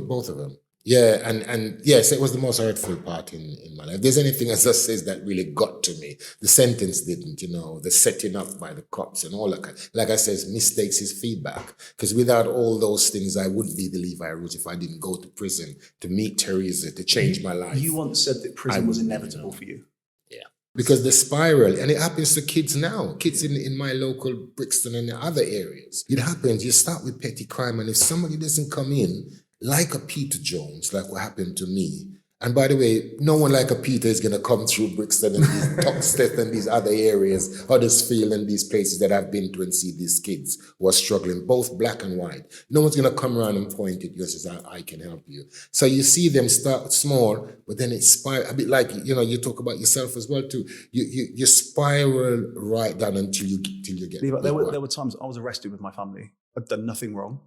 both of them. Yeah, and yes, it was the most hurtful part in my life. If there's anything, as I says, that really got to me, the sentence didn't, the setting up by the cops and all that. Like I says, mistakes is feedback. Because without all those things, I wouldn't be the Levi Roots if I didn't go to prison to meet Teresa, to change my life.
You once said that prison was inevitable for you.
Yeah. Because the spiral, and it happens to kids now, kids in my local Brixton and the other areas. It happens, you start with petty crime, and if somebody doesn't come in, like a Peter Jones, like what happened to me. And by the way, no one like a Peter is going to come through Brixton and these Toxteth and these other areas, Huddersfield and these places that I've been to and see these kids who are struggling, both black and white. No one's going to come around and point at you and say, I can help you. So you see them start small, but then it spirals, a bit like, you talk about yourself as well too. You spiral right down until you get.
There were times I was arrested with my family. I'd done nothing wrong.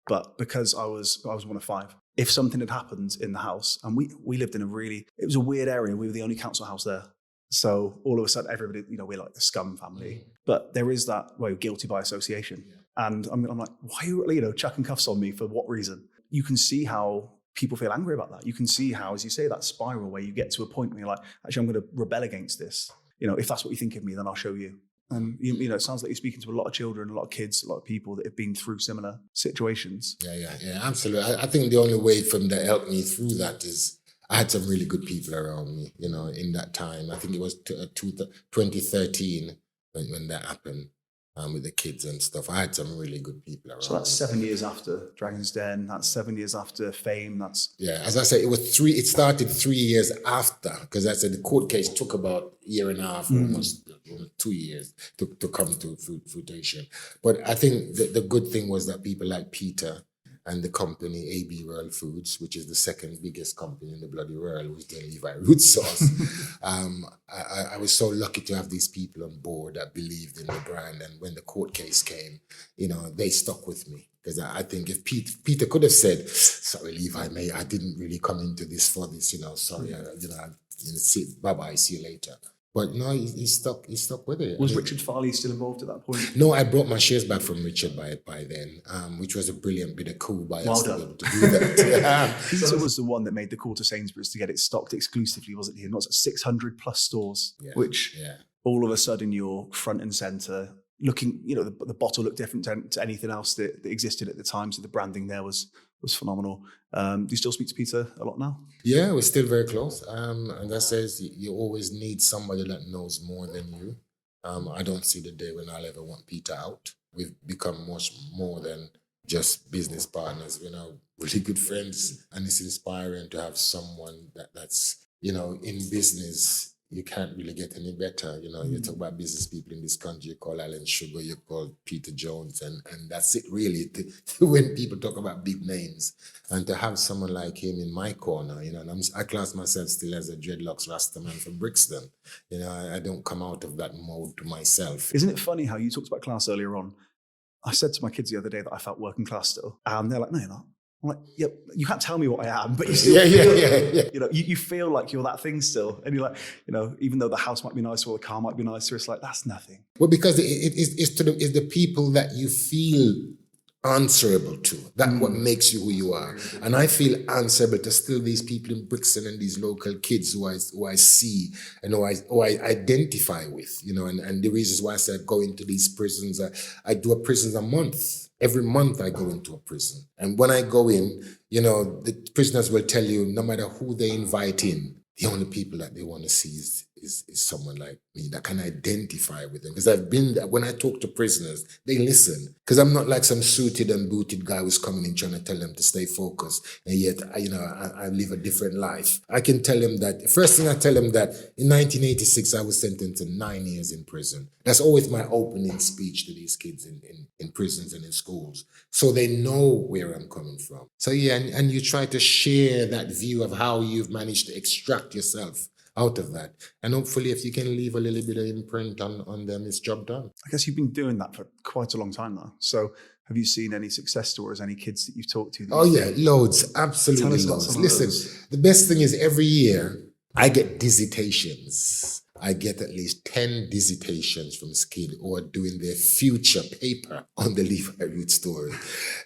But because I was one of five, if something had happened in the house, and we lived in it was a weird area. We were the only council house there. So all of a sudden, everybody, we're like the scum family. But there is that, guilty by association. Yeah. And I'm like, why are you, chucking cuffs on me for what reason? You can see how people feel angry about that. You can see how, as you say, that spiral where you get to a point where you're like, actually, I'm going to rebel against this. If that's what you think of me, then I'll show you. And it sounds like you're speaking to a lot of children, a lot of kids, a lot of people that have been through similar situations.
Yeah, absolutely. I think the only way for them to help me through that is I had some really good people around me, in that time. I think it was 2013 when that happened. With the kids and stuff. I had some really good people around.
So that's 7 years after Dragon's Den. That's 7 years after Fame.
Yeah, as I said, it started 3 years after, because I said the court case took about a year and a half, almost 2 years to come to fruition. But I think the good thing was that people like Peter and the company AB World Foods, which is the second biggest company in the bloody world, was the Levi Roots sauce. I was so lucky to have these people on board that believed in the brand. And when the court case came, they stuck with me. Because I think if Peter could have said, sorry, Levi, I didn't really come into this for this, sorry, bye-bye, see you later. But no, he stuck with it.
Was Richard Farley still involved at that point?
No, I brought my shares back from Richard by then, which was a brilliant bit of coup by us to be able to do that.
Peter was the one that made the call to Sainsbury's to get it stocked exclusively, wasn't he? And it was at 600 plus stores, which all of a sudden you're front and center. Looking, the bottle looked different to anything else that existed at the time. So the branding there was phenomenal. Do you still speak to Peter a lot now?
Yeah, we're still very close. And that says you always need somebody that knows more than you. I don't see the day when I'll ever want Peter out. We've become much more than just business partners. We're now really good friends, and it's inspiring to have someone that's, in business. You can't really get any better. You talk about business people in this country, you call Alan Sugar, you call Peter Jones, and that's it really. When people talk about big names, and to have someone like him in my corner, and I class myself still as a dreadlocks Rastaman from Brixton. I don't come out of that mode to myself.
Isn't it funny how you talked about class earlier on? I said to my kids the other day that I felt working class still, and they're like, no, you're not. I'm like, yeah, you can't tell me what I am, but you still feel, you feel like you're that thing still. And you're like, even though the house might be nicer or the car might be nicer, it's like, that's nothing.
Well, because it's the people that you feel answerable to. That what makes you who you are. And I feel answerable to still these people in Brixton and these local kids who I see and who I identify with, and the reasons why I said go into these prisons. I do a prison a month. Every month I go into a prison. And when I go in, the prisoners will tell you, no matter who they invite in, the only people that they want to see is someone like me that can identify with them. Because I've been there. When I talk to prisoners, they listen. Because I'm not like some suited and booted guy who's coming in trying to tell them to stay focused. And yet, I live a different life. I can tell them that, first thing I tell them that in 1986, I was sentenced to 9 years in prison. That's always my opening speech to these kids in prisons and in schools. So they know where I'm coming from. So yeah, and you try to share that view of how you've managed to extract yourself out of that. And hopefully if you can leave a little bit of imprint on them, it's job done.
I guess you've been doing that for quite a long time now. So have you seen any success stories, any kids that you've talked to?
Oh yeah, loads, absolutely loads. Listen, the best thing is every year I get dissertations. I get at least 10 dissertations from kids who are doing their future paper on the Levi Roots story.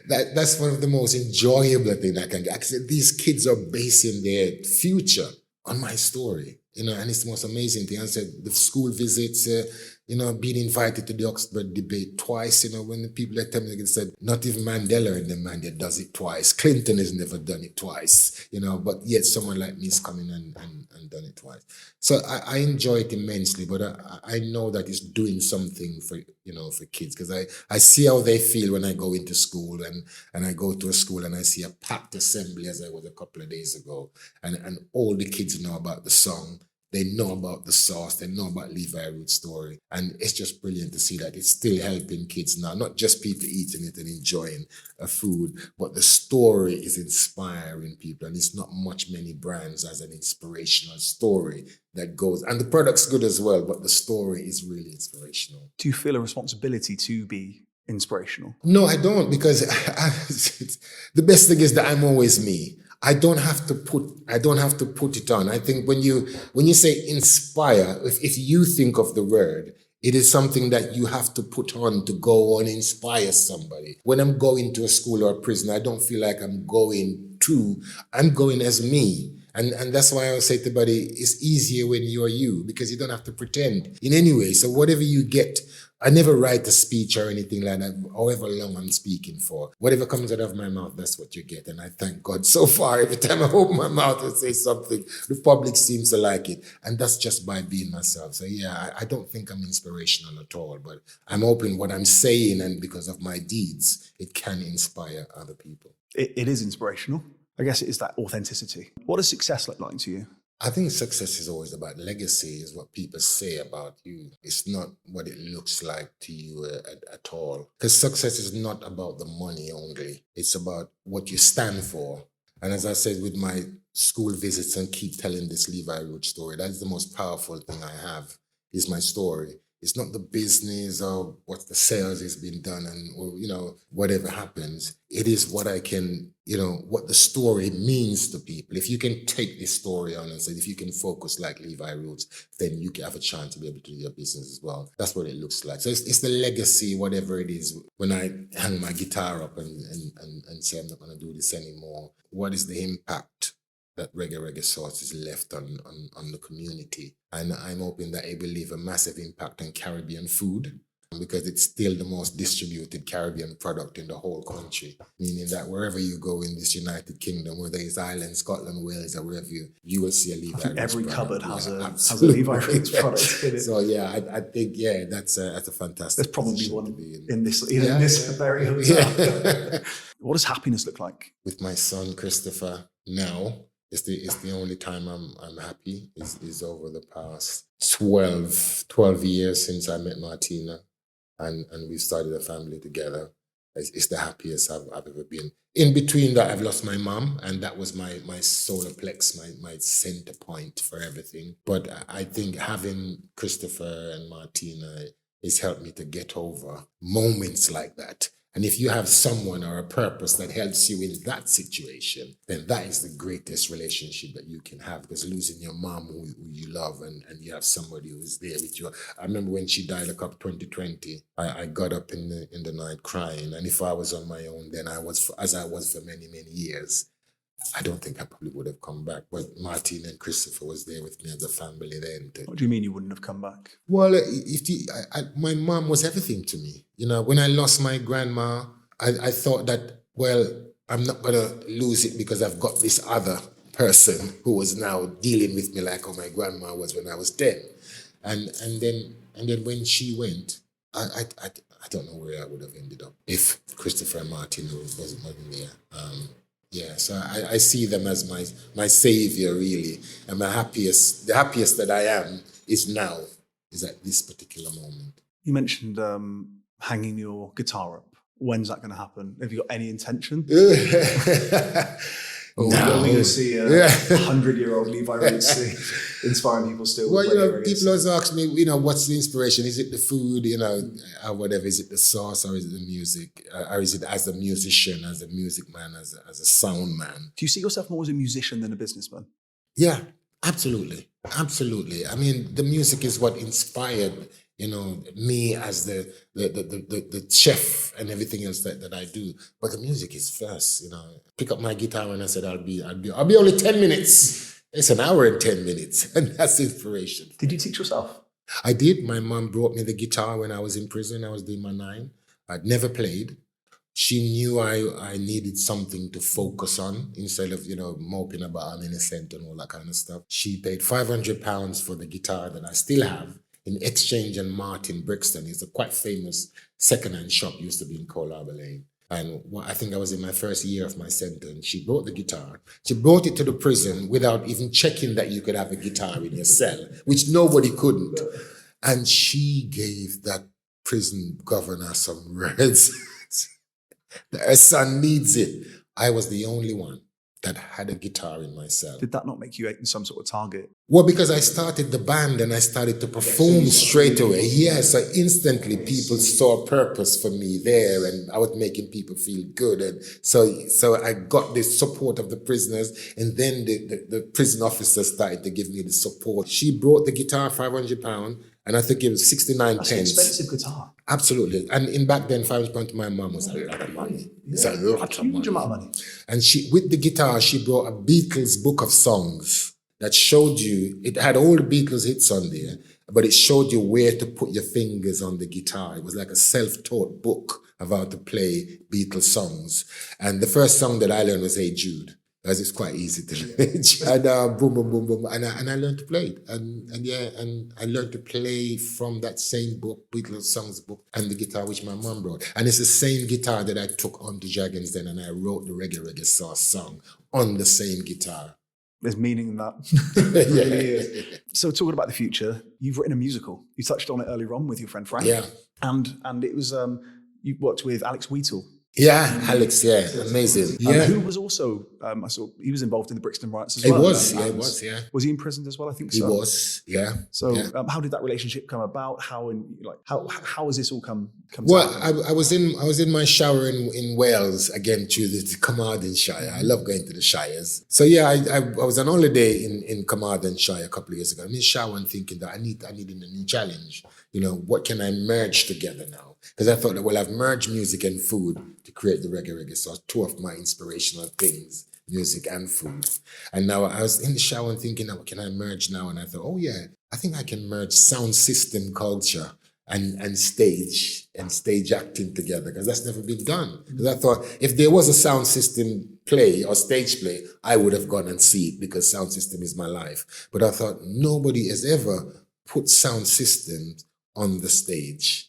That's one of the most enjoyable things I can get. These kids are basing their future on my story, and it's the most amazing thing. I said the school visits, being invited to the Oxford debate twice, when the people that tell me, they said, not even Mandela in the man that does it twice. Clinton has never done it twice, but yet someone like me is coming and done it twice. So I enjoy it immensely, but I know that it's doing something for kids, because I see how they feel when I go into school and I go to a school and I see a packed assembly as I was a couple of days ago, and all the kids know about the song. They know about the sauce. They know about Levi Roots story. And it's just brilliant to see that it's still helping kids now, not just people eating it and enjoying a food, but the story is inspiring people. And it's not many brands as an inspirational story that goes. And the product's good as well, but the story is really inspirational.
Do you feel a responsibility to be inspirational?
No, I don't, because the best thing is that I'm always me. I don't have to put it on. I think when you say inspire, if you think of the word, it is something that you have to put on to go and inspire somebody. When I'm going to a school or a prison, I don't feel like I'm going as me. And that's why I always say to everybody, it's easier when you're you, because you don't have to pretend in any way. So whatever you get, I never write a speech or anything like that, however long I'm speaking for. Whatever comes out of my mouth, that's what you get. And I thank God so far, every time I open my mouth and say something, the public seems to like it. And that's just by being myself. So yeah, I don't think I'm inspirational at all, but I'm hoping what I'm saying, and because of my deeds, it can inspire other people.
It is inspirational. I guess it is that authenticity. What does success look like to you?
I think success is always about legacy, is what people say about you. It's not what it looks like to you at all. Because success is not about the money only. It's about what you stand for. And as I said, with my school visits and keep telling this Levi Roots story, that's the most powerful thing I have, is my story. It's not the business or what the sales has been done or whatever happens. It is what I can, what the story means to people. If you can take this story on and say, if you can focus like Levi Roots, then you can have a chance to be able to do your business as well. That's what it looks like. So it's the legacy, whatever it is. When I hang my guitar up and say, I'm not going to do this anymore, what is the impact that reggae sauce is left on the community? And I'm hoping that it will leave a massive impact on Caribbean food, because it's still the most distributed Caribbean product in the whole country. Meaning that wherever you go in this United Kingdom, whether it's Ireland, Scotland, Wales, or wherever you will see a Levi Roots
every
product.
cupboard has a Levi Roots product in it.
So yeah, I think that's a fantastic.
There's probably one in this very hotel.
Yeah.
What does happiness look like?
With my son Christopher now. It's the only time I'm happy is over the past 12 years since I met Martina, and we started a family together. It's the happiest I've ever been. In between that, I've lost my mom, and that was my solar plex, my center point for everything. But I think having Christopher and Martina has helped me to get over moments like that. And if you have someone or a purpose that helps you in that situation, then that is the greatest relationship that you can have, because losing your mom who you love and you have somebody who's there with you. I remember when she died 2020, I got up in the night crying. And if I was on my own, then as I was for many, many years, I don't think I probably would have come back. But Martin and Christopher was there with me as a family then.
What do you mean you wouldn't have come back?
Well, my mom was everything to me. When I lost my grandma, I thought that, well, I'm not going to lose it because I've got this other person who was now dealing with me like how my grandma was when I was 10. And then when she went, I don't know where I would have ended up if Christopher and Martin wasn't there. So I see them as my savior, really. And the happiest that I am is at this particular moment.
You mentioned hanging your guitar up. When's that going to happen? Have you got any intention? Or are we going to see a 100-year-old Levi Roots inspiring people still?
Well, people always ask me, what's the inspiration? Is it the food, or whatever? Is it the sauce, or is it the music? Or is it as a musician, as a music man, as a sound man?
Do you see yourself more as a musician than a businessman?
Yeah, absolutely. Absolutely. I mean, the music is what inspired me as the chef and everything else that I do. But the music is first, Pick up my guitar and I said, I'll be only 10 minutes. It's an hour and 10 minutes. And that's inspiration.
Did you teach yourself?
I did. My mom brought me the guitar when I was in prison. I was doing my 9. I'd never played. She knew I needed something to focus on instead of, moping about I'm innocent and all that kind of stuff. She paid £500 for the guitar that I still have. In Exchange and Martin Brixton. It's a quite famous second-hand shop, used to be in Cole Harbour Lane. And I think I was in my first year of my sentence. She brought the guitar. She brought it to the prison without even checking that you could have a guitar in your cell, which nobody couldn't. And she gave that prison governor some words. Her son needs it. I was the only one that had a guitar in my cell.
Did that not make you some sort of target?
Well, because I started the band and I started to perform straight away. Yes, so instantly people saw a purpose for me there, and I was making people feel good. And so I got the support of the prisoners, and then the prison officers started to give me the support. She brought the guitar, £500, and I think it was 69
That's
pence.
an expensive guitar.
Absolutely. And back then, £500 to my mom was a lot of money. It's a lot of
Huge amount of money.
And with the guitar, she brought a Beatles book of songs that showed you, it had all the Beatles hits on there, but it showed you where to put your fingers on the guitar. It was like a self-taught book of how to play Beatles songs. And the first song that I learned was Hey Jude, because it's quite easy to learn. And boom, boom, boom, boom. And I learned to play it. And I learned to play from that same book, Beatles songs book, and the guitar which my mom brought. And it's the same guitar that I took on to Dragons Den, and I wrote the Reggae Sauce song on the same guitar.
There's meaning in that. It really is. So talking about the future, you've written a musical. You touched on it earlier on with your friend Frank.
Yeah.
And it was, you worked with Alex Wheatle.
Yeah, Alex, yeah, amazing. Yeah.
Who was also, I saw he was involved in the Brixton riots as
He
well.
was,
yeah. Was he imprisoned as well? I think so.
He was, yeah.
So
yeah.
How did that relationship come about? How has this all come
well,
to
I was in my shower in Wales, again, through the Carmarthenshire. I love going to the shires. So yeah, I was on holiday in Carmarthenshire a couple of years ago. I'm in the shower and thinking that I need a new challenge. What can I merge together now? Because I thought that, well, I've merged music and food to create the Reggae Sauce, 2 of my inspirational things, music and food. And now I was in the shower and thinking, what can I merge now? And I thought, oh yeah, I think I can merge sound system culture and stage acting together, because that's never been done. Because I thought if there was a sound system play or stage play, I would have gone and see it, because sound system is my life. But I thought nobody has ever put sound systems on the stage.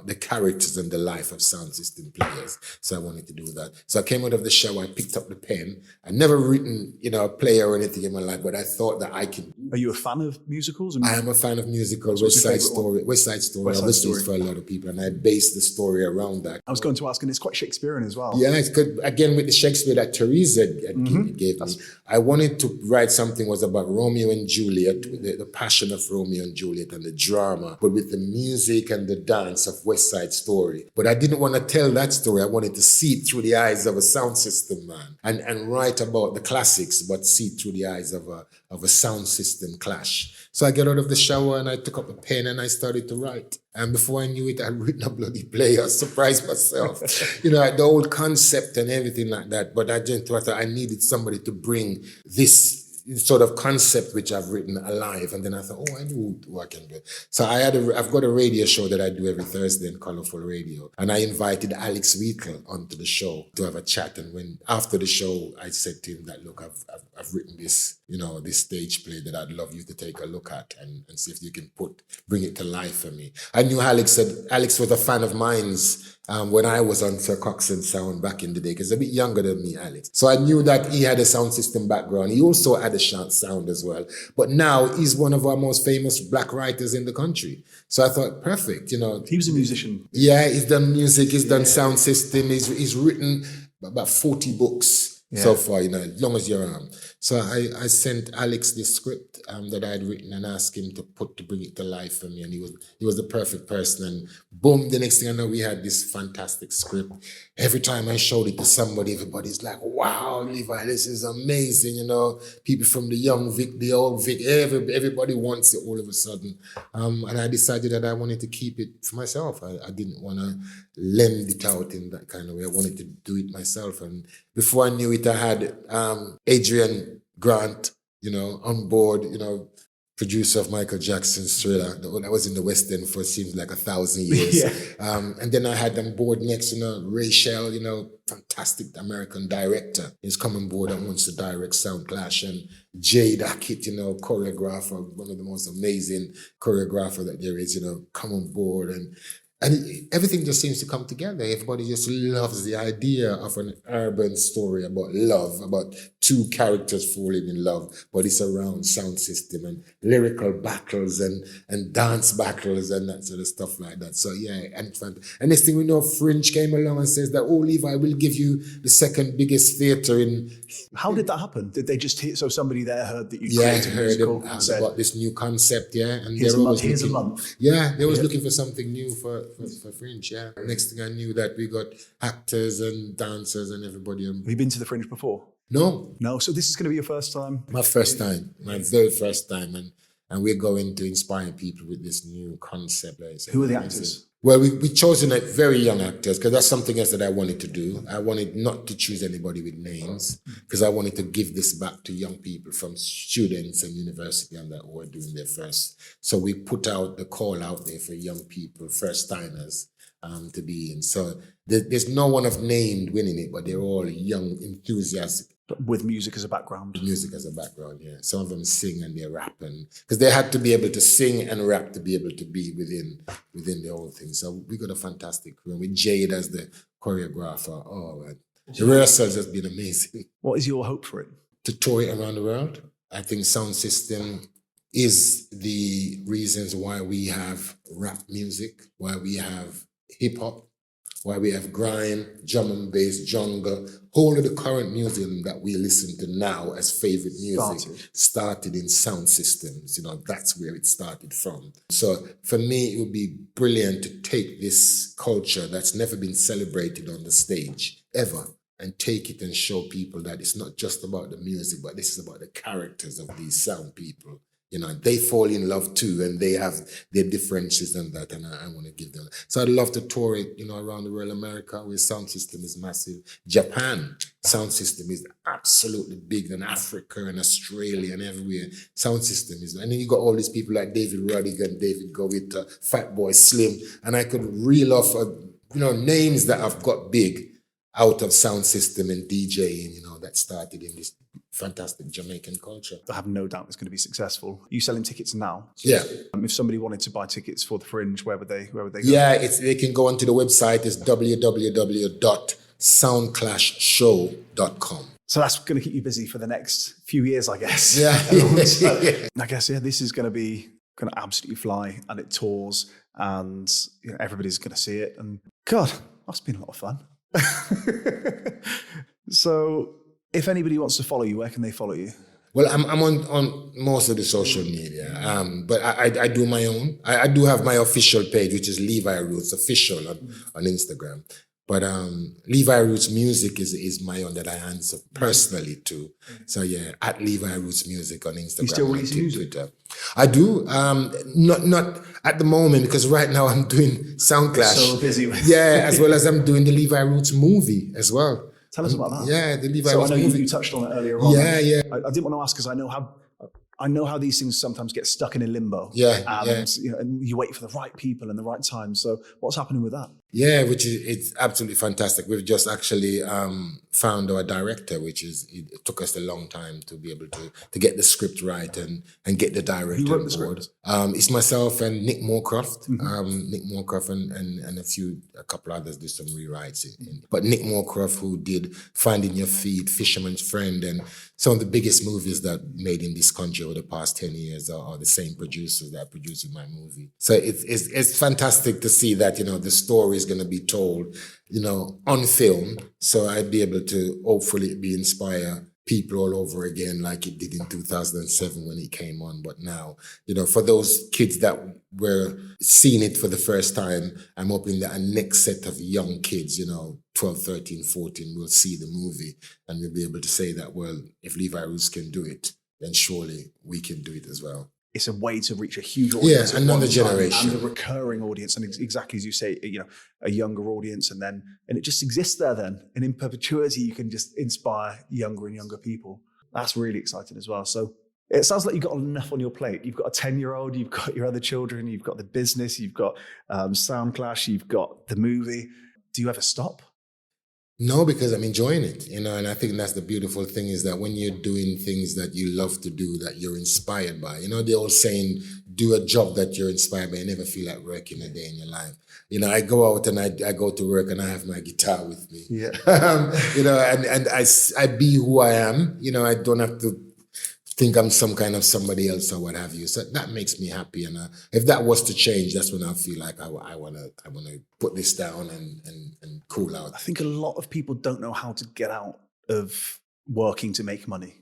The characters and the life of sound system players. So I wanted to do that. So I came out of the shower, I picked up the pen. I'd never written, a play or anything in my life, but I thought that I could.
Are you a fan of musicals?
I am a fan of musicals. West Side Story, obviously, is for a lot of people, and I based the story around that.
I was going to ask, and it's quite Shakespearean as well.
Yeah, it's good. Again, with the Shakespeare that Teresa gave me. I wanted to write something was about Romeo and Juliet, the passion of Romeo and Juliet and the drama, but with the music and the dance likes of West Side Story. But I didn't want to tell that story. I wanted to see it through the eyes of a sound system man and write about the classics, but see it through the eyes of a sound system clash. So I got out of the shower and I took up a pen and I started to write. And before I knew it, I'd written a bloody play. I surprised myself. The whole concept and everything like that. But I just thought I needed somebody to bring this sort of concept which I've written alive. And then I thought, I knew who I can do. So I've got a radio show that I do every Thursday in Colourful Radio. And I invited Alex Wheatle onto the show to have a chat. And when after the show, I said to him that, look, I've written this, this stage play that I'd love you to take a look at and see if you can bring it to life for me. I knew Alex was a fan of mine's when I was on Sir Coxsone Sound back in the day, because he's a bit younger than me, Alex. So I knew that he had a sound system background. He also had a short sound as well. But now he's one of our most famous black writers in the country. So I thought, perfect,
He was a musician.
Yeah, he's done music, he's done sound system, he's written about 40 books. So far, as long as you're on. So I sent Alex this script that I had written and asked him to bring it to life for me. And he was the perfect person. And boom, the next thing I know, we had this fantastic script. Every time I showed it to somebody, everybody's like, wow, Levi, this is amazing. People from the young Vic, the old Vic, everybody wants it all of a sudden. And I decided that I wanted to keep it for myself. I didn't want to lend it out in that kind of way. I wanted to do it myself. And before I knew it, I had Adrian Grant, on board, producer of Michael Jackson's Thriller. That was in the West End for seems like 1,000 years. And then I had on board next, Rachel, fantastic American director. He's come on board and wants to direct Sound Clash. And Jade Hackett, choreographer, one of the most amazing choreographer that there is, come on board. And everything just seems to come together. Everybody just loves the idea of an urban story about love, about two characters falling in love, but it's around sound system and lyrical battles and dance battles and that sort of stuff like that. So and it's fun. And next thing we know, Fringe came along and says that, Levi, we'll give you the second biggest theatre in...
How did that happen? Did they just hear, so somebody there heard that you created a musical and said...
about this new concept, and
here's a month.
Yeah, they was looking for something new for Fringe, Next thing I knew that we got actors and dancers and everybody.
Have you been to the Fringe before?
No.
So this is going to be your first time?
My first time, my very first time. And we're going to inspire people with this new concept.
Who are the actors?
Well, we've chosen very young actors because that's something else that I wanted to do. I wanted not to choose anybody with names because I wanted to give this back to young people from students and university and that were doing their first. So we put out the call out there for young people, first timers, to be in. So there's no one of named winning it, but they're all young, enthusiastic.
With music as a background.
Music as a background, Some of them sing and they rap, because they had to be able to sing and rap to be able to be within the whole thing. So we got a fantastic crew with Jade as the choreographer. Oh, man. The rehearsals has been amazing.
What is your hope for it?
To tour it around the world. I think sound system is the reasons why we have rap music, why we have hip hop, why we have grime, drum and bass, jungle, whole of the current music that we listen to now as favorite music started in sound systems. That's where it started from. So for me, it would be brilliant to take this culture that's never been celebrated on the stage ever and take it and show people that it's not just about the music, but this is about the characters of these sound people. They fall in love too, and they have their differences and that, and I want to give them. So I'd love to tour it, around the world. America, where sound system is massive. Japan, sound system is absolutely big, and Africa and Australia and everywhere. Sound system is, and then you got all these people like David Rodigan, David Govita, Fatboy Slim, and I could reel off, names that have got big out of sound system and DJing, that started in this fantastic Jamaican culture.
I have no doubt it's going to be successful. Are you selling tickets now?
Yeah.
If somebody wanted to buy tickets for the Fringe, where would they go?
Yeah, they can go onto the website. It's www.soundclashshow.com.
So that's going to keep you busy for the next few years, I guess.
Yeah.
I guess, this is going to absolutely fly, and it tours, and everybody's going to see it. And God, that's been a lot of fun. So if anybody wants to follow you, where can they follow you?
Well, I'm on most of the social media, but I do my own. I do have my official page, which is Levi Roots Official on Instagram. But Levi Roots Music is my own that I answer personally to. So yeah, at Levi Roots Music on Instagram.
You still
and
release music?
Twitter. I do. Not at the moment, because right now I'm doing Soundclash.
So busy with
Yeah, as well as I'm doing the Levi Roots movie as well.
Tell us about that.
Yeah, the Levi
So
Roots
I know
movie.
you touched on it earlier on.
Yeah.
I didn't want to ask because I know how these things sometimes get stuck in a limbo.
Yeah.
You know, and you wait for the right people and the right time. So what's happening with that?
Yeah, which is it's absolutely fantastic. We've just actually found our director, which is it took us a long time to be able to get the script right and get the director
Who wrote
on
the
board.
script?
It's myself and Nick Moorcroft. Nick Moorcroft and a couple others do some rewrites. But Nick Moorcroft, who did Finding Your Feet, Fisherman's Friend, and some of the biggest movies that made in this country over the past 10 years are the same producers that produced my movie. So it's fantastic to see that, you know, the story is going to be told, you know, on film. So I'd be able to hopefully inspire people all over again, like it did in 2007 when it came on. But now, you know, for those kids that were seeing it for the first time, I'm hoping that a next set of young kids, you know, 12, 13, 14, will see the movie and we'll be able to say that, well, if Levi Roots can do it, then surely we can do it as well.
It's a way to reach a huge audience.
Yeah, another generation.
And a recurring audience. And exactly as you say, you know, a younger audience. And it just exists there then. And in perpetuity, you can just inspire younger and younger people. That's really exciting as well. So it sounds like you've got enough on your plate. You've got a 10-year-old, you've got your other children, you've got the business, you've got Soundclash, you've got the movie. Do you ever stop?
No, because I'm enjoying it, you know, and I think that's the beautiful thing is that when you're doing things that you love to do, that you're inspired by, you know, the old saying, do a job that you're inspired by, you never feel like working a day in your life. You know, I go out and I go to work and I have my guitar with me,
Yeah.
you know, and I be who I am, you know, I don't have to think I'm some kind of somebody else or what have you. So that makes me happy. And if that was to change, that's when I feel like I want to put this down and cool out.
I think a lot of people don't know how to get out of working to make money.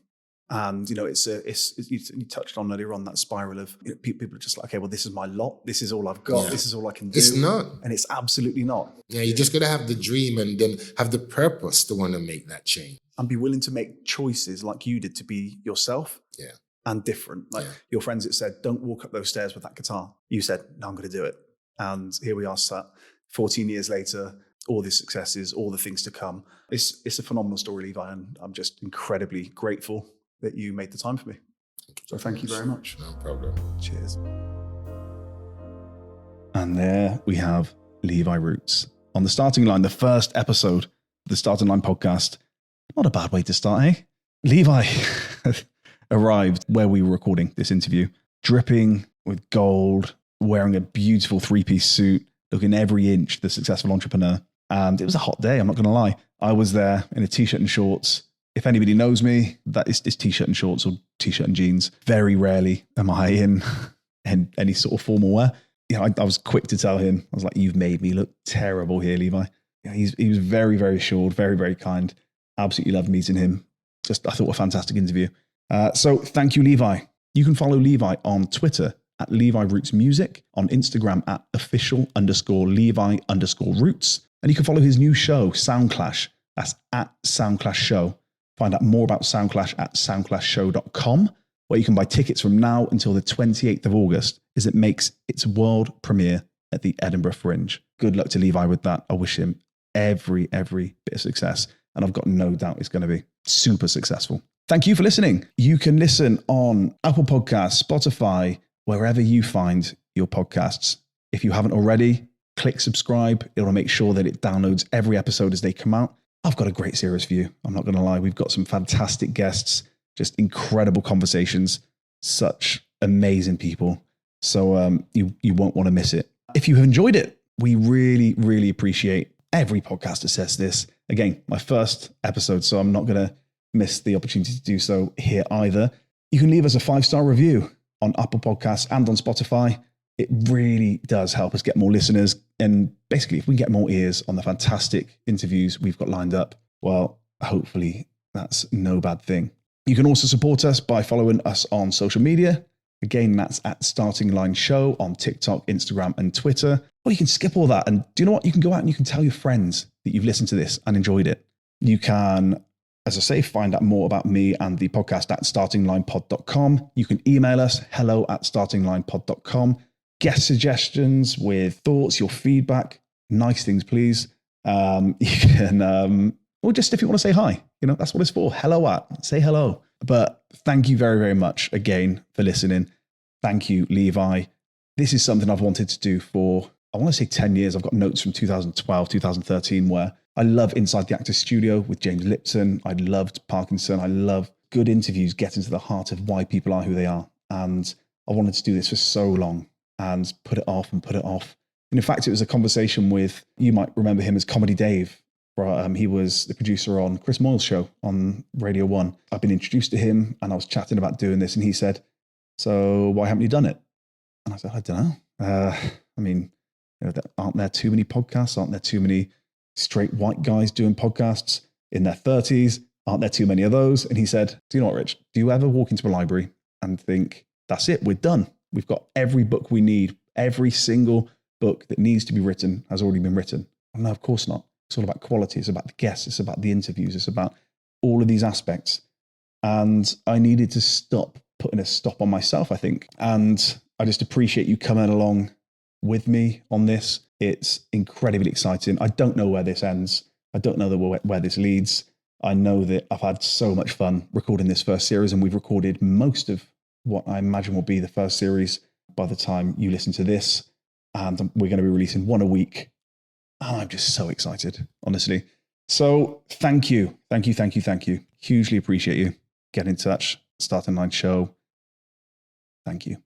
And, you know, it's you touched on earlier on that spiral of, you know, people are just like, okay, well, this is my lot. This is all I've got.
Yeah.
This is all I can do.
It's not.
And it's absolutely not.
Yeah, you just got to have the dream and then have the purpose to want to make that change.
And be willing to make choices like you did to be yourself.
Yeah.
And different. Like your friends that said, don't walk up those stairs with that guitar. You said, no, I'm going to do it. And here we are sat 14 years later, all the successes, all the things to come. It's a phenomenal story, Levi, and I'm just incredibly grateful that you made the time for me. So thank you very much.
No problem.
Cheers. And there we have Levi Roots on the starting line, the first episode of the Starting Line podcast. Not a bad way to start, eh? Levi arrived where we were recording this interview, dripping with gold, wearing a beautiful three-piece suit, looking every inch the successful entrepreneur. And it was a hot day, I'm not going to lie. I was there in a t-shirt and shorts. If anybody knows me, that is t-shirt and shorts or t-shirt and jeans. Very rarely am I in any sort of formal wear. You know, I was quick to tell him, I was like, you've made me look terrible here, Levi. You know, he was very, very assured, very, very kind. Absolutely loved meeting him. Just, I thought, a fantastic interview. So thank you, Levi. You can follow Levi on Twitter at Levi Roots Music, on Instagram at official_Levi_Roots. And you can follow his new show, Soundclash. That's at Soundclash Show. Find out more about Soundclash at soundclashshow.com, where you can buy tickets from now until the 28th of August as it makes its world premiere at the Edinburgh Fringe. Good luck to Levi with that. I wish him every bit of success. And I've got no doubt it's going to be super successful. Thank you for listening. You can listen on Apple Podcasts, Spotify, wherever you find your podcasts. If you haven't already, click subscribe. It'll make sure that it downloads every episode as they come out. I've got a great series for you. I'm not going to lie. We've got some fantastic guests, just incredible conversations, such amazing people. So you won't want to miss it. If you have enjoyed it, we really, really appreciate every podcaster says this. Again, my first episode, so I'm not going to miss the opportunity to do so here either. You can leave us a 5-star review on Apple Podcasts and on Spotify. It really does help us get more listeners. And basically, if we can get more ears on the fantastic interviews we've got lined up, well, hopefully that's no bad thing. You can also support us by following us on social media. Again, that's at Starting Line Show on TikTok, Instagram, and Twitter. Or you can skip all that. And do you know what? You can go out and you can tell your friends that you've listened to this and enjoyed it. You can, as I say, find out more about me and the podcast at startinglinepod.com. You can email us, hello@startinglinepod.com. Guest suggestions with thoughts, your feedback, nice things, please. You can, or just if you want to say hi, that's what it's for. Say hello. But thank you very, very much again for listening. Thank you, Levi. This is something I've wanted to do for, I want to say 10 years. I've got notes from 2012, 2013, where I love Inside the Actors Studio with James Lipton. I loved Parkinson. I love good interviews, getting to the heart of why people are who they are. And I wanted to do this for so long and put it off. And in fact, it was a conversation with, you might remember him as Comedy Dave. He was the producer on Chris Moyle's show on Radio 1. I've been introduced to him and I was chatting about doing this and he said, so why haven't you done it? And I said, I don't know. Aren't there too many podcasts? Aren't there too many straight white guys doing podcasts in their 30s? Aren't there too many of those? And he said, do you know what, Rich? Do you ever walk into a library and think, that's it, we're done. We've got every book we need. Every single book that needs to be written has already been written. No, of course not. It's all about quality. It's about the guests. It's about the interviews. It's about all of these aspects. And I needed to stop putting a stop on myself, I think. And I just appreciate you coming along with me on this. It's incredibly exciting. I don't know where this ends. I don't know where this leads. I know that I've had so much fun recording this first series, and we've recorded most of what I imagine will be the first series by the time you listen to this. And we're going to be releasing one a week. And I'm just so excited, honestly. So thank you. Hugely appreciate you. Get in touch. Starting Line Show. Thank you.